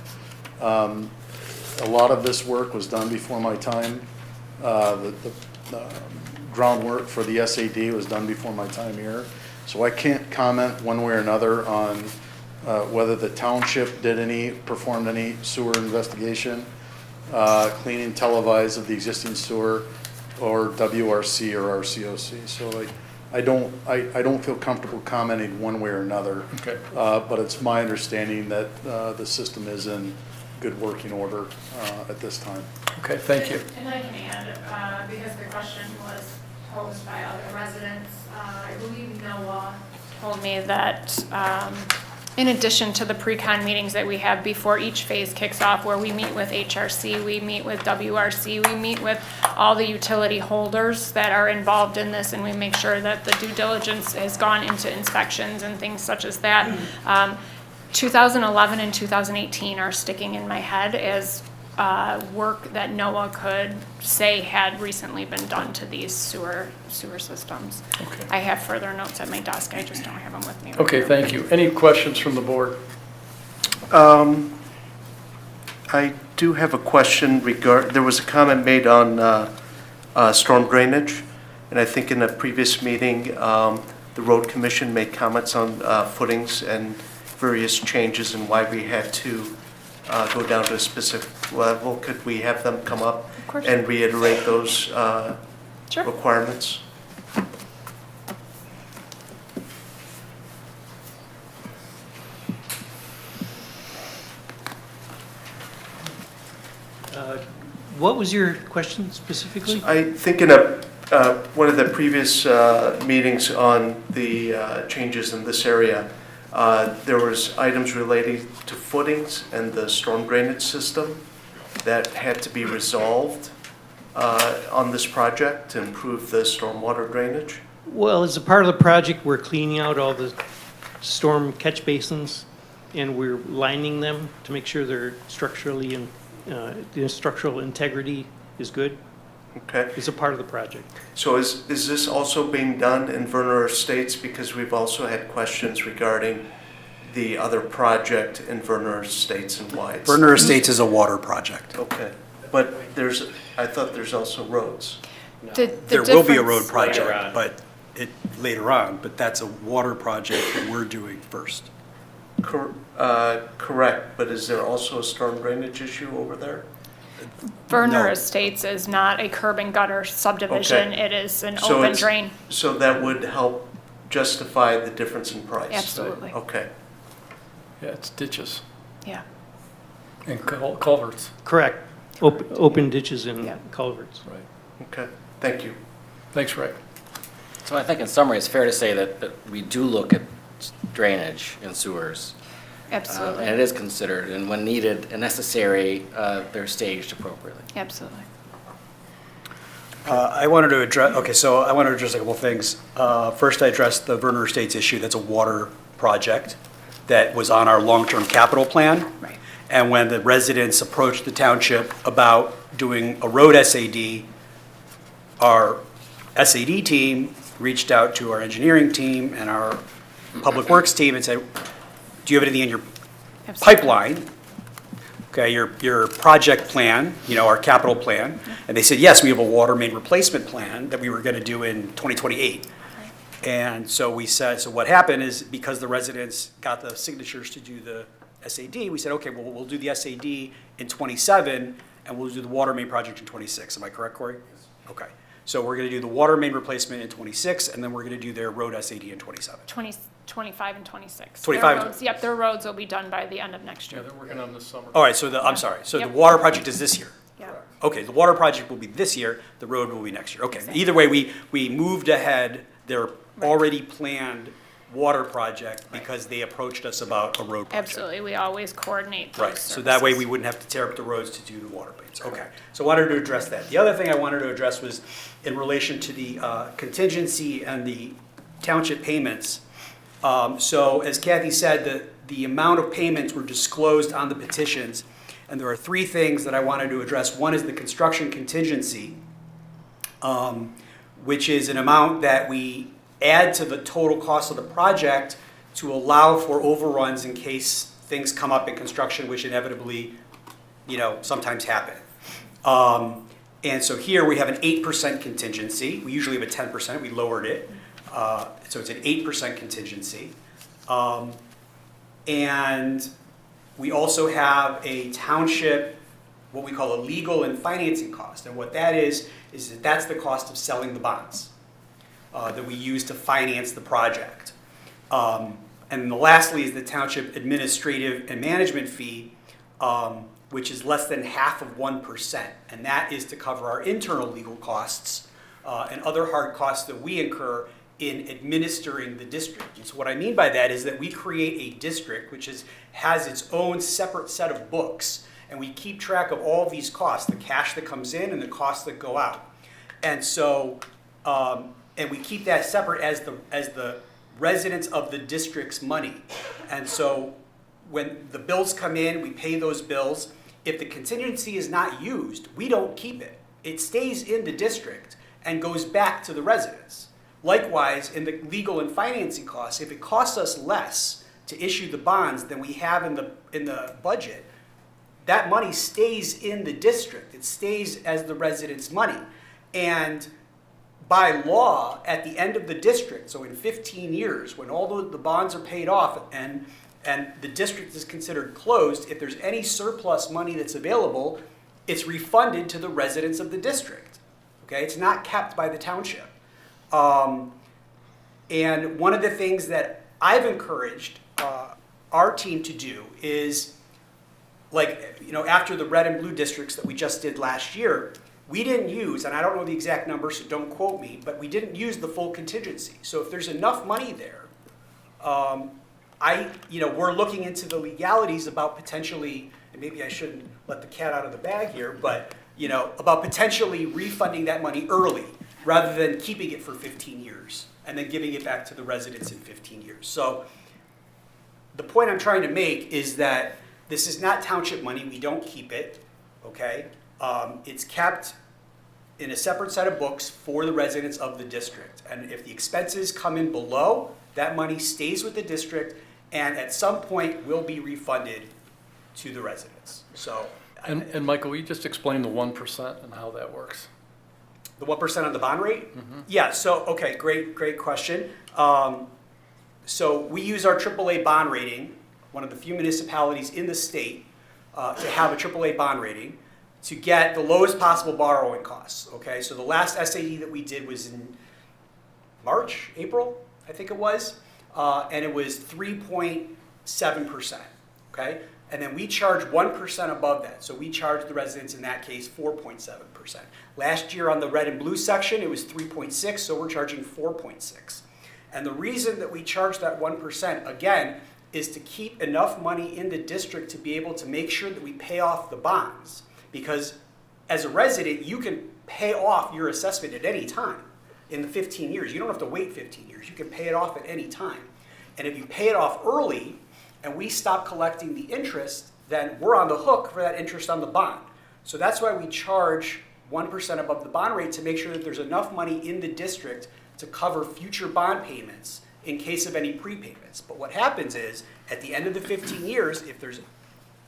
A lot of this work was done before my time. The groundwork for the SAD was done before my time here. So I can't comment one way or another on whether the township performed any sewer investigation, cleaning televised of the existing sewer, or WRC or RCOC. So I don't feel comfortable commenting one way or another. Okay. But it's my understanding that the system is in good working order at this time. Okay, thank you. And I can add, because the question was posed by other residents, I believe Noah told me that in addition to the pre-con meetings that we have before each phase kicks off, where we meet with HRC, we meet with WRC, we meet with all the utility holders that are involved in this, and we make sure that the due diligence has gone into inspections and things such as that. 2011 and 2018 are sticking in my head as work that NOAA could say had recently been done to these sewer systems. Okay. I have further notes at my desk, I just don't have them with me. right Okay, now. thank you. Any questions from the board? I do have a question there was a comment made on storm drainage, and I think in a previous meeting, the road commission made comments on footings and various changes and why we had to go down to a specific level. Could we have them come up and reiterate those requirements? What was your question specifically? I think in one of the previous meetings on the changes in this area, there was items relating to footings and the storm drainage system that had to be resolved on this project to improve the stormwater drainage. Well, as a part of the project, we're cleaning out all the storm catch basins, and we're lining them to make sure they're structurally and the structural integrity is good. Okay. It's a part of the project. So is this also being done in Verner Estates? Because we've also had questions regarding the other project in Verner Estates and why it's... Verner Estates is a water project. Okay, but I thought there's also roads. There will be a road project, but later on, but that's a water project that we're doing first. Correct, but is there also a storm drainage issue over there? Verner No. Estates is not a curb and gutter subdivision, Okay. it is an So open it's- drain. So that would help justify the difference in price? Absolutely. Okay. Yeah, it's ditches Yeah. and culverts. Correct. Open ditches and culverts. Right. Okay, thank you. Thanks, Rick. So I think in summary, it's fair to say that we do look at drainage and sewers. Absolutely. And it is considered, and when needed and necessary, they're staged appropriately. Absolutely. I wanted to address a couple things. First, I addressed the Verner Estates issue. That's a water project that was on our long-term capital plan. Right. And when the residents approached the township about doing a road SAD, our SAD team reached out to our engineering team and our public works team and said, do you have anything in your pipeline? Okay, your project plan, our capital plan. And they said, yes, we have a water main replacement plan that we were going to do in 2028. And so we said, so what happened is because the residents got the signatures to do the SAD, we said, okay, well, we'll do the SAD in 27 and we'll do the water main project in 26. Am I correct, Corey? Yes. Okay. So we're going to do the water main replacement in 26 and then we're going to do their road SAD in 27. 25 and 26. 25 Their roads, yep, their roads will be done by the end of next year. Yeah, they're working on this summer. All right, so I'm sorry. So the water project is this year? Yeah. Okay, the water project will be this year, the road will be next year. Okay, either way, we moved ahead their already planned water project because they approached us about a road project. Absolutely, we always coordinate those Right, so that way we wouldn't have to tear up the roads to do the water mains. Okay, so I wanted to address that. The other thing I wanted to address was in relation to the contingency and the township payments. So as Kathy said, the amount of payments were disclosed on the petitions, and there are three things that I wanted to address. One is the construction contingency, which is an amount that we add to the total cost of the project to allow for overruns in case things come up in construction, which inevitably, sometimes happen. And so here we have an 8% contingency. We usually have a 10%. We lowered it. So it's an 8% contingency. And we also have a township, what we call a legal and financing cost. And what that is that that's the cost of selling the bonds. that we use to finance the project. And lastly is the township administrative and management fee, which is less than half of 1%. And that is to cover our internal legal costs and other hard costs that we incur in administering the district. And so what I mean by that is that we create a district which has its own separate set of books, and we keep track of all of these costs, the cash that comes in and the costs that go out. And so, and we keep that separate as the residents of the district's money. And so when the bills come in, we pay those bills. If the contingency is not used, we don't keep it. It stays in the district and goes back to the residents. Likewise, in the legal and financing costs, if it costs us less to issue the bonds than we have in the budget, that money stays in the district. It stays as the residents' money. And by law, at the end of the district, so in 15 years, when all the bonds are paid off and the district is considered closed, if there's any surplus money that's available, it's refunded to the residents of the district. Okay, it's not kept by the township. And one of the things that I've encouraged our team to do is, like, after the red and blue districts that we just did last year, we didn't use, and I don't know the exact number, so don't quote me, but we didn't use the full contingency. So if there's enough money there, we're looking into the legalities about potentially, and maybe I shouldn't let the cat out of the bag here, but about potentially refunding that money early rather than keeping it for 15 years and then giving it back to the residents in 15 years. So the point I'm trying to make is that this is not township money. We don't keep it, okay? It's kept in a separate set of books for the residents of the district. And if the expenses come in below, that money stays with the district and at some point will be refunded to the residents. So, And Michael, will you just explain the 1% and how that works? The 1% on the bond rate? Mm-hmm. Yeah, so, okay, great question. So we use our AAA bond rating, one of the few municipalities in the state to have a AAA bond rating to get the lowest possible borrowing costs, okay? So the last SAE that we did was in March, April, I think it was, and it was 3.7%, okay? And then we charge 1% above that. So we charge the residents in that case 4.7%. Last year on the red and blue section, it was 3.6, so we're charging 4.6. And the reason that we charge that 1%, again, is to keep enough money in the district to be able to make sure that we pay off the bonds. Because as a resident, you can pay off your assessment at any time in the 15 years. You don't have to wait 15 years. You can pay it off at any time. And if you pay it off early and we stop collecting the interest, then we're on the hook for that interest on the bond. So that's why we charge 1% above the bond rate to make sure that there's enough money in the district to cover future bond payments in case of any prepayments. But what happens is, at the end of the 15 years, if there's,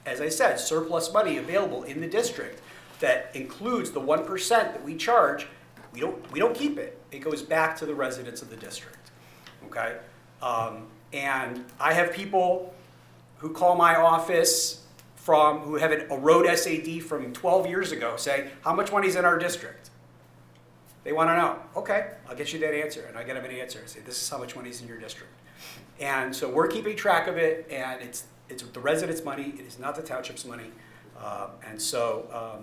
as I said, surplus money available in the district that includes the 1% that we charge, we don't keep it. It goes back to the residents of the district, okay? And I have people who call my office who have a road SAD from 12 years ago saying, how much money's in our district? They want to know. Okay, I'll get you that answer. And I get them an answer. I say, this is how much money's in your district. And so we're keeping track of it, and it's the residents' money. It is not the township's money. And so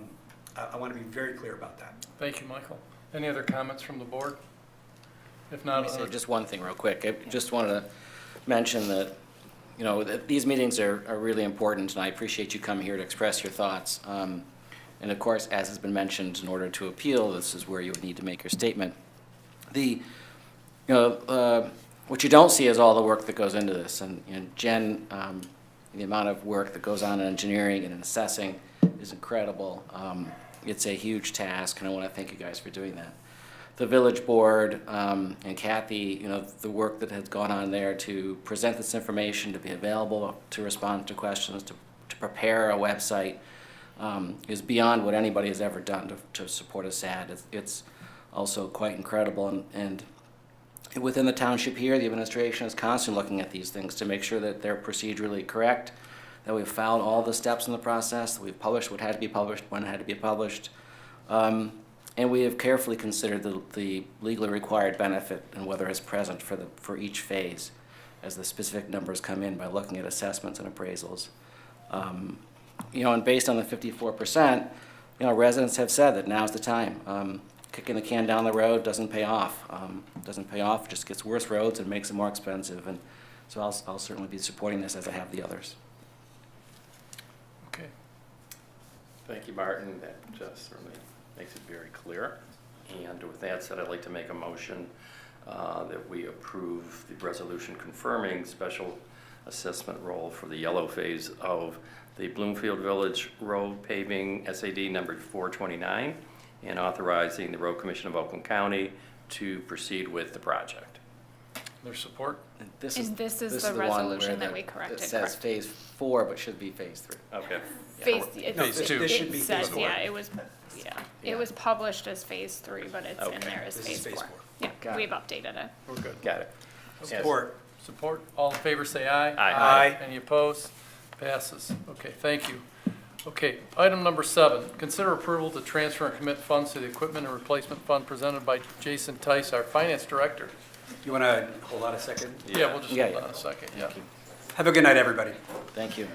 I want to be very clear about that. Thank you, Michael. Any other comments from the board? If not, Let me say just one thing real quick. I just wanted to mention that, that these meetings are really important, and I appreciate you coming here to express your thoughts. And of course, as has been mentioned, in order to appeal, this is where you would need to make your statement. What you don't see is all the work that goes into this. And Jen, the amount of work that goes on in engineering and in assessing is incredible. It's a huge task, and I want to thank you guys for doing that. The village board and Kathy, the work that has gone on there to present this information, to be available to respond to questions, to prepare a website, is beyond what anybody has ever done to support a SAD. It's also quite incredible. And within the township here, the administration is constantly looking at these things to make sure that they're procedurally correct, that we've followed all the steps in the process, that we've published what had to be published, when it had to be published. And we have carefully considered the legally required benefit and whether it's present for each phase as the specific numbers come in by looking at assessments and appraisals. And based on the 54%, residents have said that now's the time. Kicking the can down the road doesn't pay off. Just gets worse roads and makes it more expensive. And so I'll certainly be supporting this as I have the others. Okay. Thank you, Martin. That just certainly makes it very clear. And with that said, I'd like to make a motion that we approve the resolution confirming special assessment role for the yellow phase of the Bloomfield Village Road paving SAD number 429 and authorizing the Road Commission of Oakland County to proceed with the project. Their support? This is the one resolution where that we corrected. It says phase 4, but should be phase 3. Okay. Phase, Phase 2. It should be says, phase 4. yeah, it was published as phase 3, but it's in there as This is phase phase 4. 4. Yeah, Got we've updated it. We're good. Got it. Support. Support? All in favor, say aye. Aye. Any opposed? Passes. Okay, thank you. Okay, item number 7, consider approval to transfer and commit funds to the Equipment and Replacement Fund presented by Jason Tice, our Finance Director. You want to hold on a second? Yeah, we'll just Yeah, hold yeah. on a second, yeah. Have a good night, everybody. Thank you.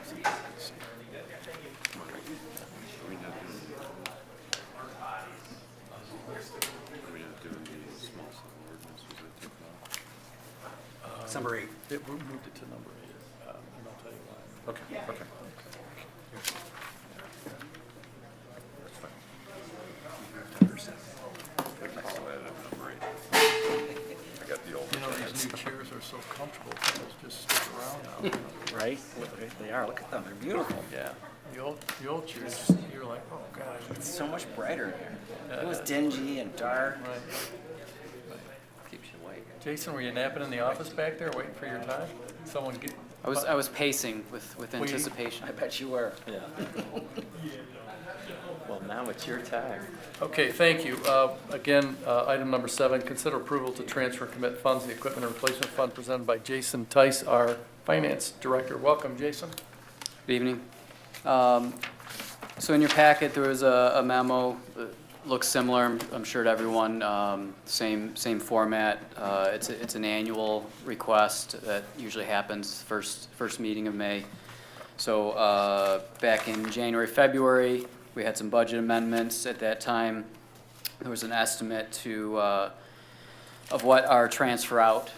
It's number 8. We moved it to number 8, and I'll tell you why. Okay, perfect. These new chairs are so comfortable, they'll just stick around now. Right? They are. Look at them. They're beautiful. Yeah, the old chairs, you're like, oh, God. It's so much brighter in here. It was dingy and dark. Right. Keeps you awake. Jason, were you napping in the office back there, waiting for your time? Someone get? I was pacing with you- anticipation. I bet you were. Yeah. Well, now it's your time. Okay, thank you. Again, item number 7, consider approval to transfer and commit funds to the Equipment and Replacement Fund presented by Jason Tice, our Finance Director. Welcome, Jason. Good evening. So in your packet, there was a memo that looks similar, I'm sure, to everyone. Same format. It's an annual request that usually happens first meeting of May. So back in January, February, we had some budget amendments. At that time, there was an estimate of what our transfer out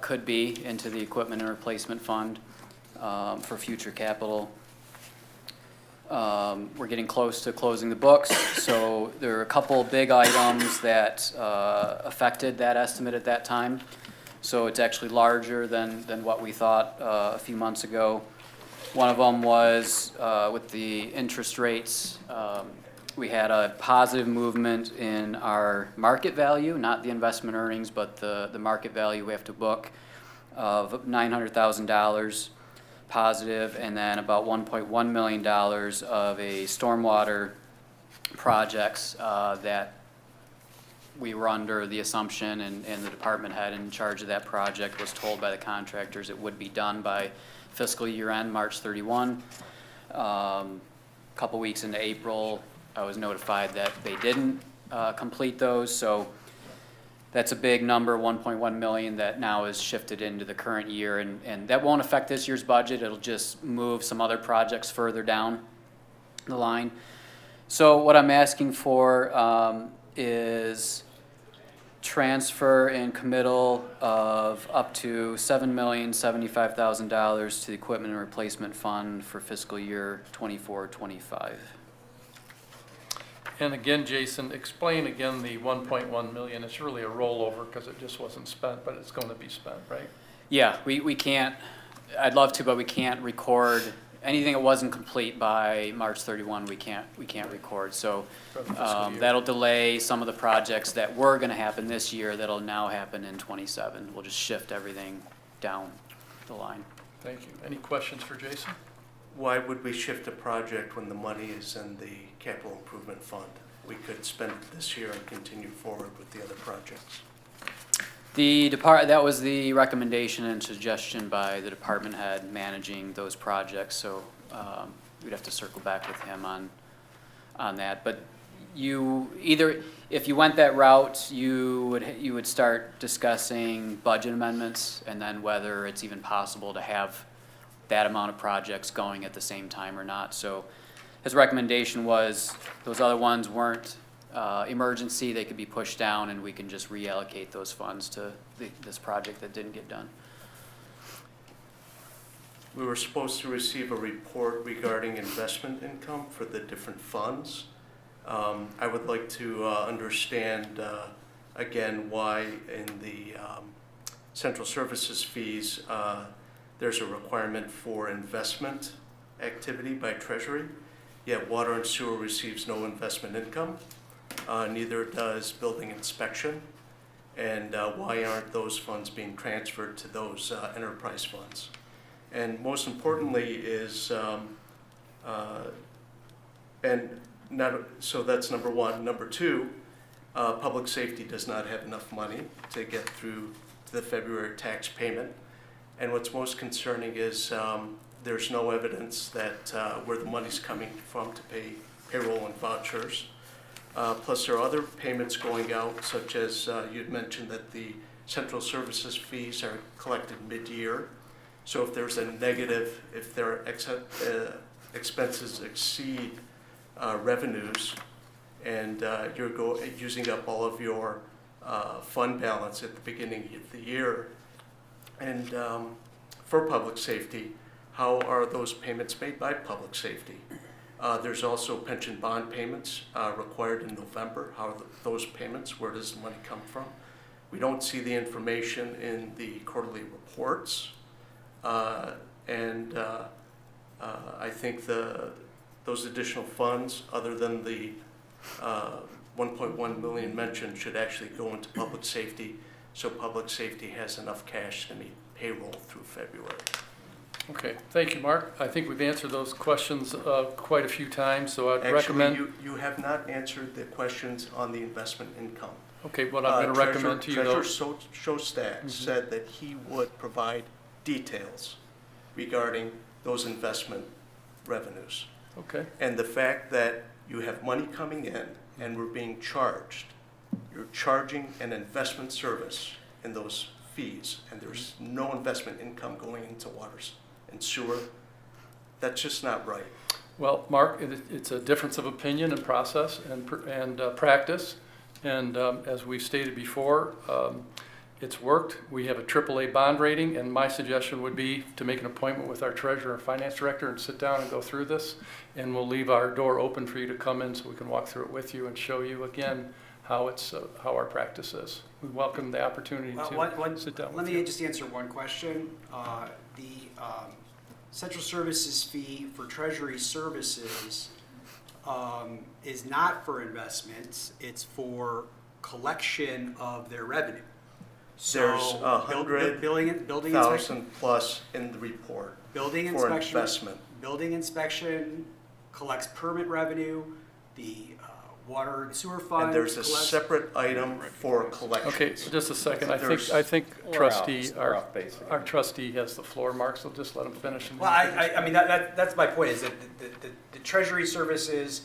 could be into the Equipment and Replacement Fund for future capital. We're getting close to closing the books, so there are a couple big items that affected that estimate at that time. So it's actually larger than what we thought a few months ago. One of them was with the interest rates. We had a positive movement in our market value, not the investment earnings, but the market value we have to book of $900,000 positive, and then about $1.1 million of a stormwater projects that we were under the assumption, and the department head in charge of that project was told by the contractors it would be done by fiscal year end, March 31. Couple weeks into April, I was notified that they didn't complete those, so that's a big number, 1.1 million, that now is shifted into the current year, and that won't affect this year's budget. It'll just move some other projects further down the line. So what I'm asking for is transfer and committal of up to $7,075,000 to the Equipment and Replacement Fund for fiscal year 24-25. And again, Jason, explain again the 1.1 million. It's really a rollover because it just wasn't spent, but it's going to be spent, right? Yeah, we can't, I'd love to, but we can't record anything that wasn't complete by March 31. We can't record. So For the fiscal year. that'll delay some of the projects that were going to happen this year that'll now happen in 27. We'll just shift everything down the line. Thank you. Any questions for Jason? Why would we shift a project when the money is in the capital improvement fund? We could spend it this year and continue forward with the other projects. That was the recommendation and suggestion by the department head managing those projects, so we'd have to circle back with him on that. But if you went that route, you would start discussing budget amendments and then whether it's even possible to have that amount of projects going at the same time or not. So his recommendation was those other ones weren't emergency, they could be pushed down and we can just reallocate those funds to this project that didn't get done. We were supposed to receive a report regarding investment income for the different funds. I would like to understand again why in the central services fees there's a requirement for investment activity by Treasury, yet water and sewer receives no investment income. Neither does building inspection. And why aren't those funds being transferred to those enterprise funds? And most importantly is, so that's number one. Number two, public safety does not have enough money to get through the February tax payment. And what's most concerning is there's no evidence that where the money's coming from to pay payroll and vouchers. Plus there are other payments going out, such as you'd mentioned that the central services fees are collected mid-year. So if there's a negative, if their expenses exceed revenues and you're using up all of your fund balance at the beginning of the year, and for public safety, how are those payments made by public safety? There's also pension bond payments required in November. How are those payments? Where does the money come from? We don't see the information in the quarterly reports. I think those additional funds, other than the 1.1 million mentioned, should actually go into public safety, so public safety has enough cash to meet payroll through February. Okay, thank you, Mark. I think we've answered those questions quite a few times, so I'd recommend. Actually, you have not answered the questions on the investment income. Okay, what I'm going to recommend to you, though. Treasurer Shostak said that he would provide details regarding those investment revenues. Okay. And the fact that you have money coming in and we're being charged, you're charging an investment service in those fees, and there's no investment income going into waters and sewer, that's just not right. Well, Mark, it's a difference of opinion and process and practice. And as we've stated before, it's worked. We have a AAA bond rating, and my suggestion would be to make an appointment with our treasurer and finance director and sit down and go through this. And we'll leave our door open for you to come in so we can walk through it with you and show you again how our practice is. We welcome the opportunity to sit down with you. Let me just answer one question. The central services fee for treasury services is not for investments, it's for collection of their revenue. There's building inspection $100,000 plus in the report for investment. Building inspection collects permit revenue, the water and sewer fund. And there's a separate item for collections. Okay, just a second. I think trustee, our trustee has the floor, Mark, so just let him finish. Well, I mean, that's my point, is that the treasury services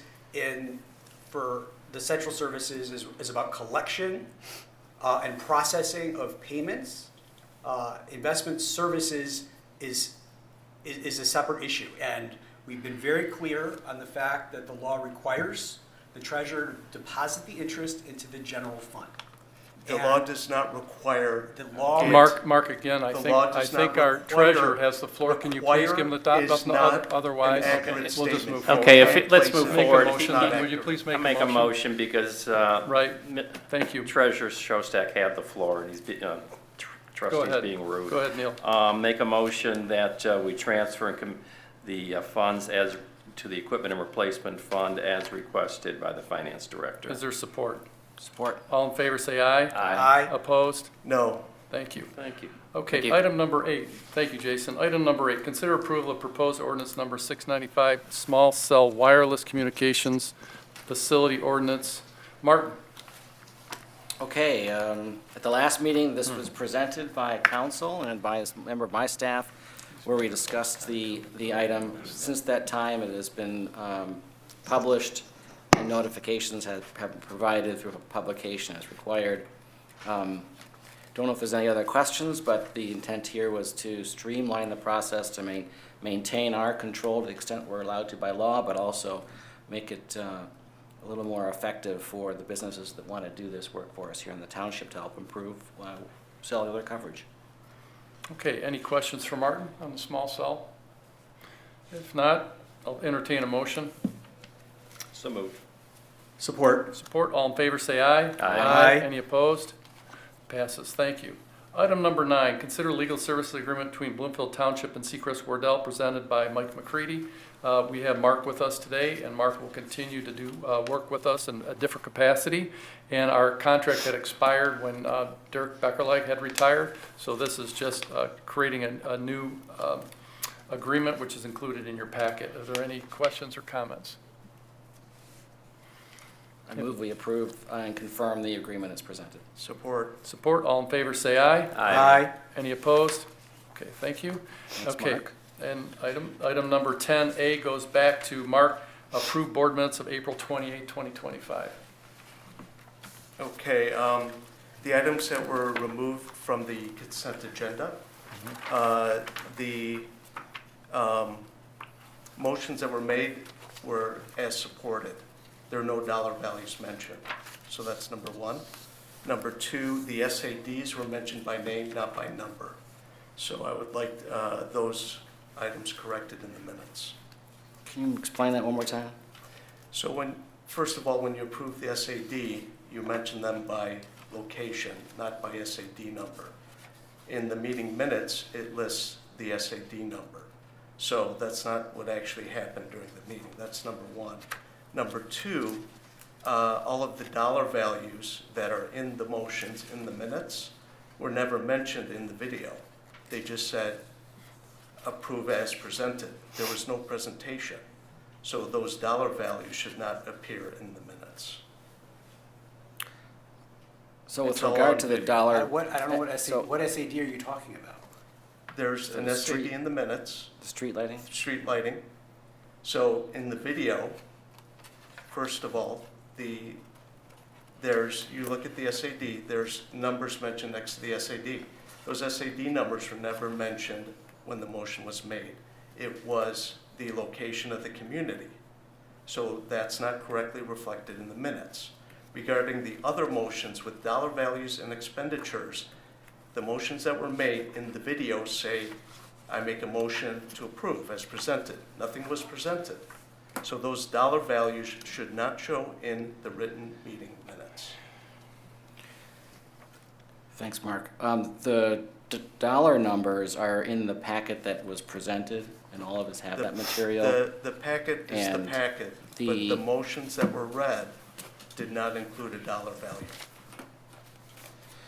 for the central services is about collection and processing of payments. Investment services is a separate issue, and we've been very clear on the fact that the law requires the treasurer to deposit the interest into the general fund. The law does not require. The law. Mark, again, I think our treasurer has the floor. Can you please give him the top? Otherwise, we'll just move forward. Okay, let's move forward. Would you please make a motion? I'll make a motion because. Right, thank you. Treasurer Shostak had the floor and he's, trustees being rude. Go ahead, Neil. Make a motion that we transfer the funds to the equipment and replacement fund as requested by the finance director. Is there support? Support. All in favor, say aye. Aye. Opposed? No. Thank you. Thank you. Okay, Thank you. item number 8. Thank you, Jason. Item number 8, consider approval of proposed ordinance number 695, small cell wireless communications facility ordinance. Martin? Okay, at the last meeting, this was presented by council and by a member of my staff, where we discussed the item. Since that time, it has been published and notifications have been provided through publication as required. Don't know if there's any other questions, but the intent here was to streamline the process to maintain our control to the extent we're allowed to by law, but also make it a little more effective for the businesses that want to do this work for us here in the township to help improve cellular coverage. Okay, any questions for Martin on the small cell? If not, I'll entertain a motion. So moved. Support. Support, all in favor say aye. Aye. Any opposed? Passes, thank you. Item number 9, consider legal services agreement between Bloomfield Township and Seacrest Wardell, presented by Mike McCready. We have Mark with us today, and Mark will continue to do work with us in a different capacity. And our contract had expired when Dirk Beckerleg had retired, so this is just creating a new agreement, which is included in your packet. Are there any questions or comments? I move we approve and confirm the agreement as presented. Support. Support, all in favor say aye. Aye. Any opposed? Okay, thank you. Thanks, Okay, Mark. and item number 10A goes back to Mark, approved board minutes of April 28, 2025. Okay, the items that were removed from the consent agenda, the motions that were made were as supported. There are no dollar values mentioned, so that's number 1. Number 2, the SADs were mentioned by name, not by number. So I would like those items corrected in the minutes. Can you explain that one more time? So first of all, when you approve the SAD, you mention them by location, not by SAD number. In the meeting minutes, it lists the SAD number. So that's not what actually happened during the meeting. That's number 1. Number 2, all of the dollar values that are in the motions in the minutes were never mentioned in the video. They just said, approve as presented. There was no presentation. So those dollar values should not appear in the minutes. So with It's all regard on to the video. dollar. I don't know what so- SAD, what SAD are you talking about? There's an The SAD street- in the minutes, The street lighting? street lighting. So in the video, first of all, you look at the SAD, there's numbers mentioned next to the SAD. Those SAD numbers were never mentioned when the motion was made. It was the location of the community. So that's not correctly reflected in the minutes. Regarding the other motions with dollar values and expenditures, the motions that were made in the video say, I make a motion to approve as presented. Nothing was presented. So those dollar values should not show in the written meeting minutes. Thanks, Mark. The dollar numbers are in the packet that was presented, and all of us have that material. The packet is the And packet, but the motions that were read did not include a dollar value.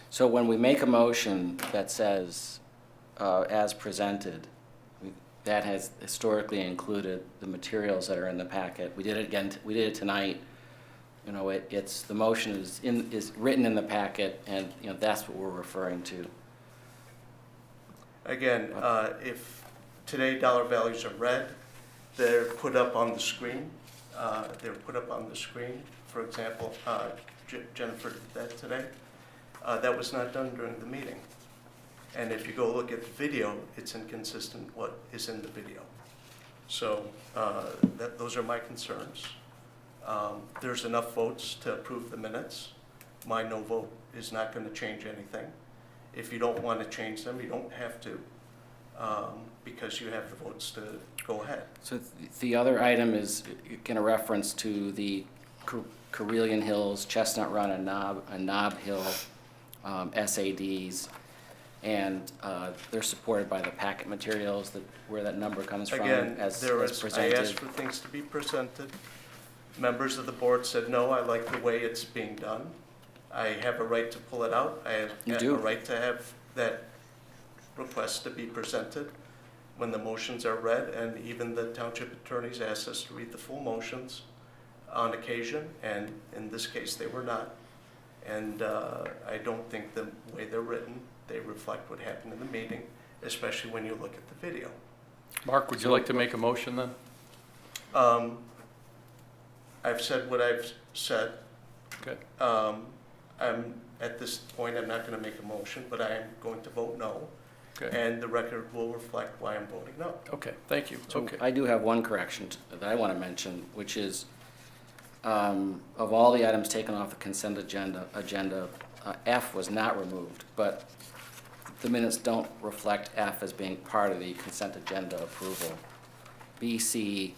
So when we make a motion that says, as presented, that has historically included the materials that are in the packet. We did it again, we did it tonight. You know, it's, the motion is written in the packet, and, you know, that's what we're referring to. Again, if today dollar values are read, they're put up on the screen. They're put up on the screen. For example, Jennifer did that today. That was not done during the meeting. And if you go look at the video, it's inconsistent what is in the video. So those are my concerns. There's enough votes to approve the minutes. My no vote is not going to change anything. If you don't want to change them, you don't have to, because you have the votes to go ahead. So the other item is in a reference to the Carilion Hills, Chestnut Run, and Knob Hill SADs, and they're supported by the packet materials where that number comes from as presented. I asked for things to be presented. Members of the board said, no, I like the way it's being done. I have a right to pull it out. I have a right to have that request to be presented when the motions are read, and even the township attorneys asked us to read the full motions on occasion, and in this case they were not. And I don't think the way they're written, they reflect what happened in the meeting, especially when you look at the video. Mark, would you like to make a motion then? I've said what I've said. Okay. At this point, I'm not going to make a motion, but I am going to vote no. Okay. And the record will reflect why I'm voting no. Okay, thank you. So Okay. I do have one correction that I want to mention, which is, of all the items taken off the consent agenda, F was not removed, but the minutes don't reflect F as being part of the consent agenda approval. B, C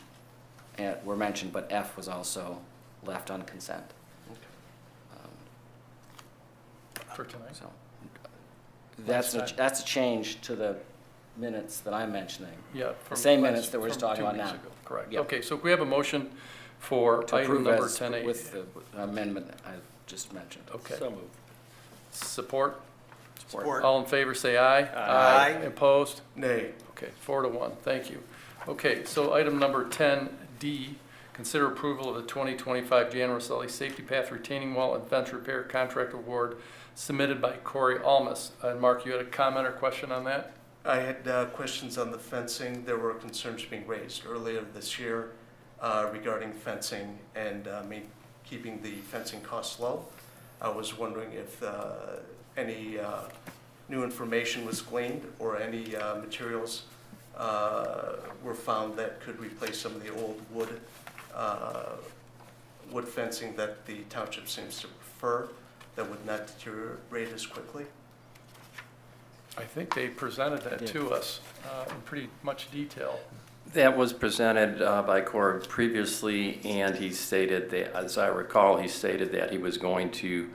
were mentioned, but F was also left on consent. For tonight. So that's a change to the minutes that I'm mentioning. Yeah. The same minutes that we're just talking about now. 2 weeks ago. Correct. Yep. Okay, so if we have a motion for To item approve number as 10A. with the amendment I just mentioned. Okay. So moved. Support? Support. All in favor, say aye. Aye. Opposed? Nay. Okay, 4-1, thank you. Okay, so item number 10D, consider approval of the 2025 Jan Roncelli Safety Path Retaining Wall and Fence Repair Contract Award submitted by Corey Almas. And Mark, you had a comment or question on that? I had questions on the fencing. There were concerns being raised earlier this year regarding fencing and keeping the fencing costs low. I was wondering if any new information was gleaned or any materials were found that could replace some of the old wood fencing that the township seems to prefer that would not deteriorate as quickly. I think they presented that to us in pretty much detail. That was presented by Corey previously, and he stated that, as I recall, he stated that he was going to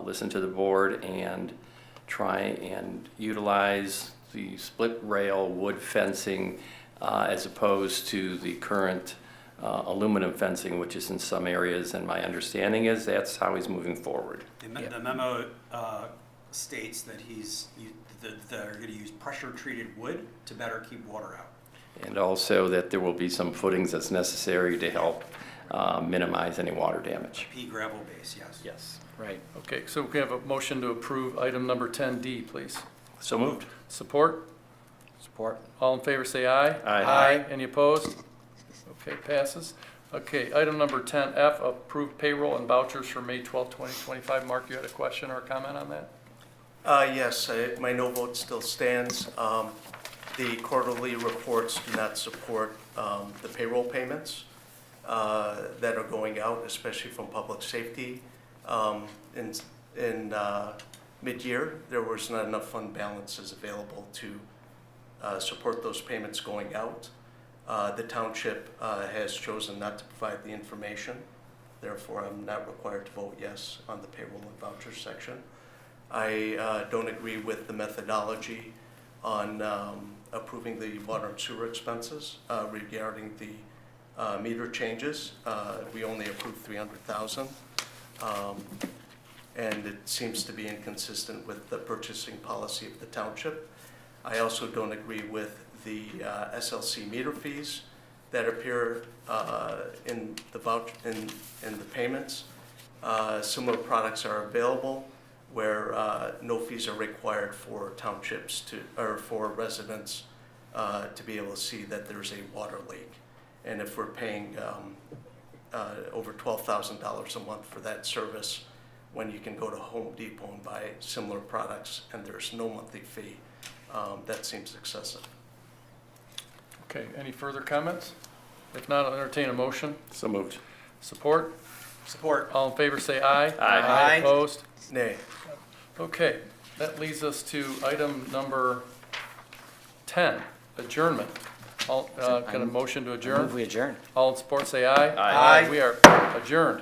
listen to the board and try and utilize the split rail wood fencing as opposed to the current aluminum fencing, which is in some areas, and my understanding is that's how he's moving forward. The memo states that they're going to use pressure-treated wood to better keep water out. And also that there will be some footings that's necessary to help minimize any water damage. Pea gravel base, yes. Yes. Right. Okay, so we have a motion to approve item number 10D, please. So moved. Support? Support. All in favor, say aye. Aye. Any opposed? Okay, passes. Okay, item number 10F, approved payroll and vouchers for May 12, 2025. Mark, you had a question or a comment on that? Yes, my no vote still stands. The quarterly reports do not support the payroll payments that are going out, especially from public safety. In mid-year, there was not enough fund balances available to support those payments going out. The township has chosen not to provide the information. Therefore, I'm not required to vote yes on the payroll and voucher section. I don't agree with the methodology on approving the water and sewer expenses regarding the meter changes. We only approved $300,000, and it seems to be inconsistent with the purchasing policy of the township. I also don't agree with the SLC meter fees that appear in the payments. Similar products are available where no fees are required for townships or for residents to be able to see that there's a water leak. And if we're paying over $12,000 a month for that service, when you can go to Home Depot and buy similar products and there's no monthly fee, that seems excessive. Okay, any further comments? If not, I'll entertain a motion. So moved. Support? Support. All in favor, say aye. Aye. Opposed? Nay. Okay, that leads us to item number 10, adjournment. Can a motion to adjourn? We adjourn. All in support, say aye. Aye. We are adjourned.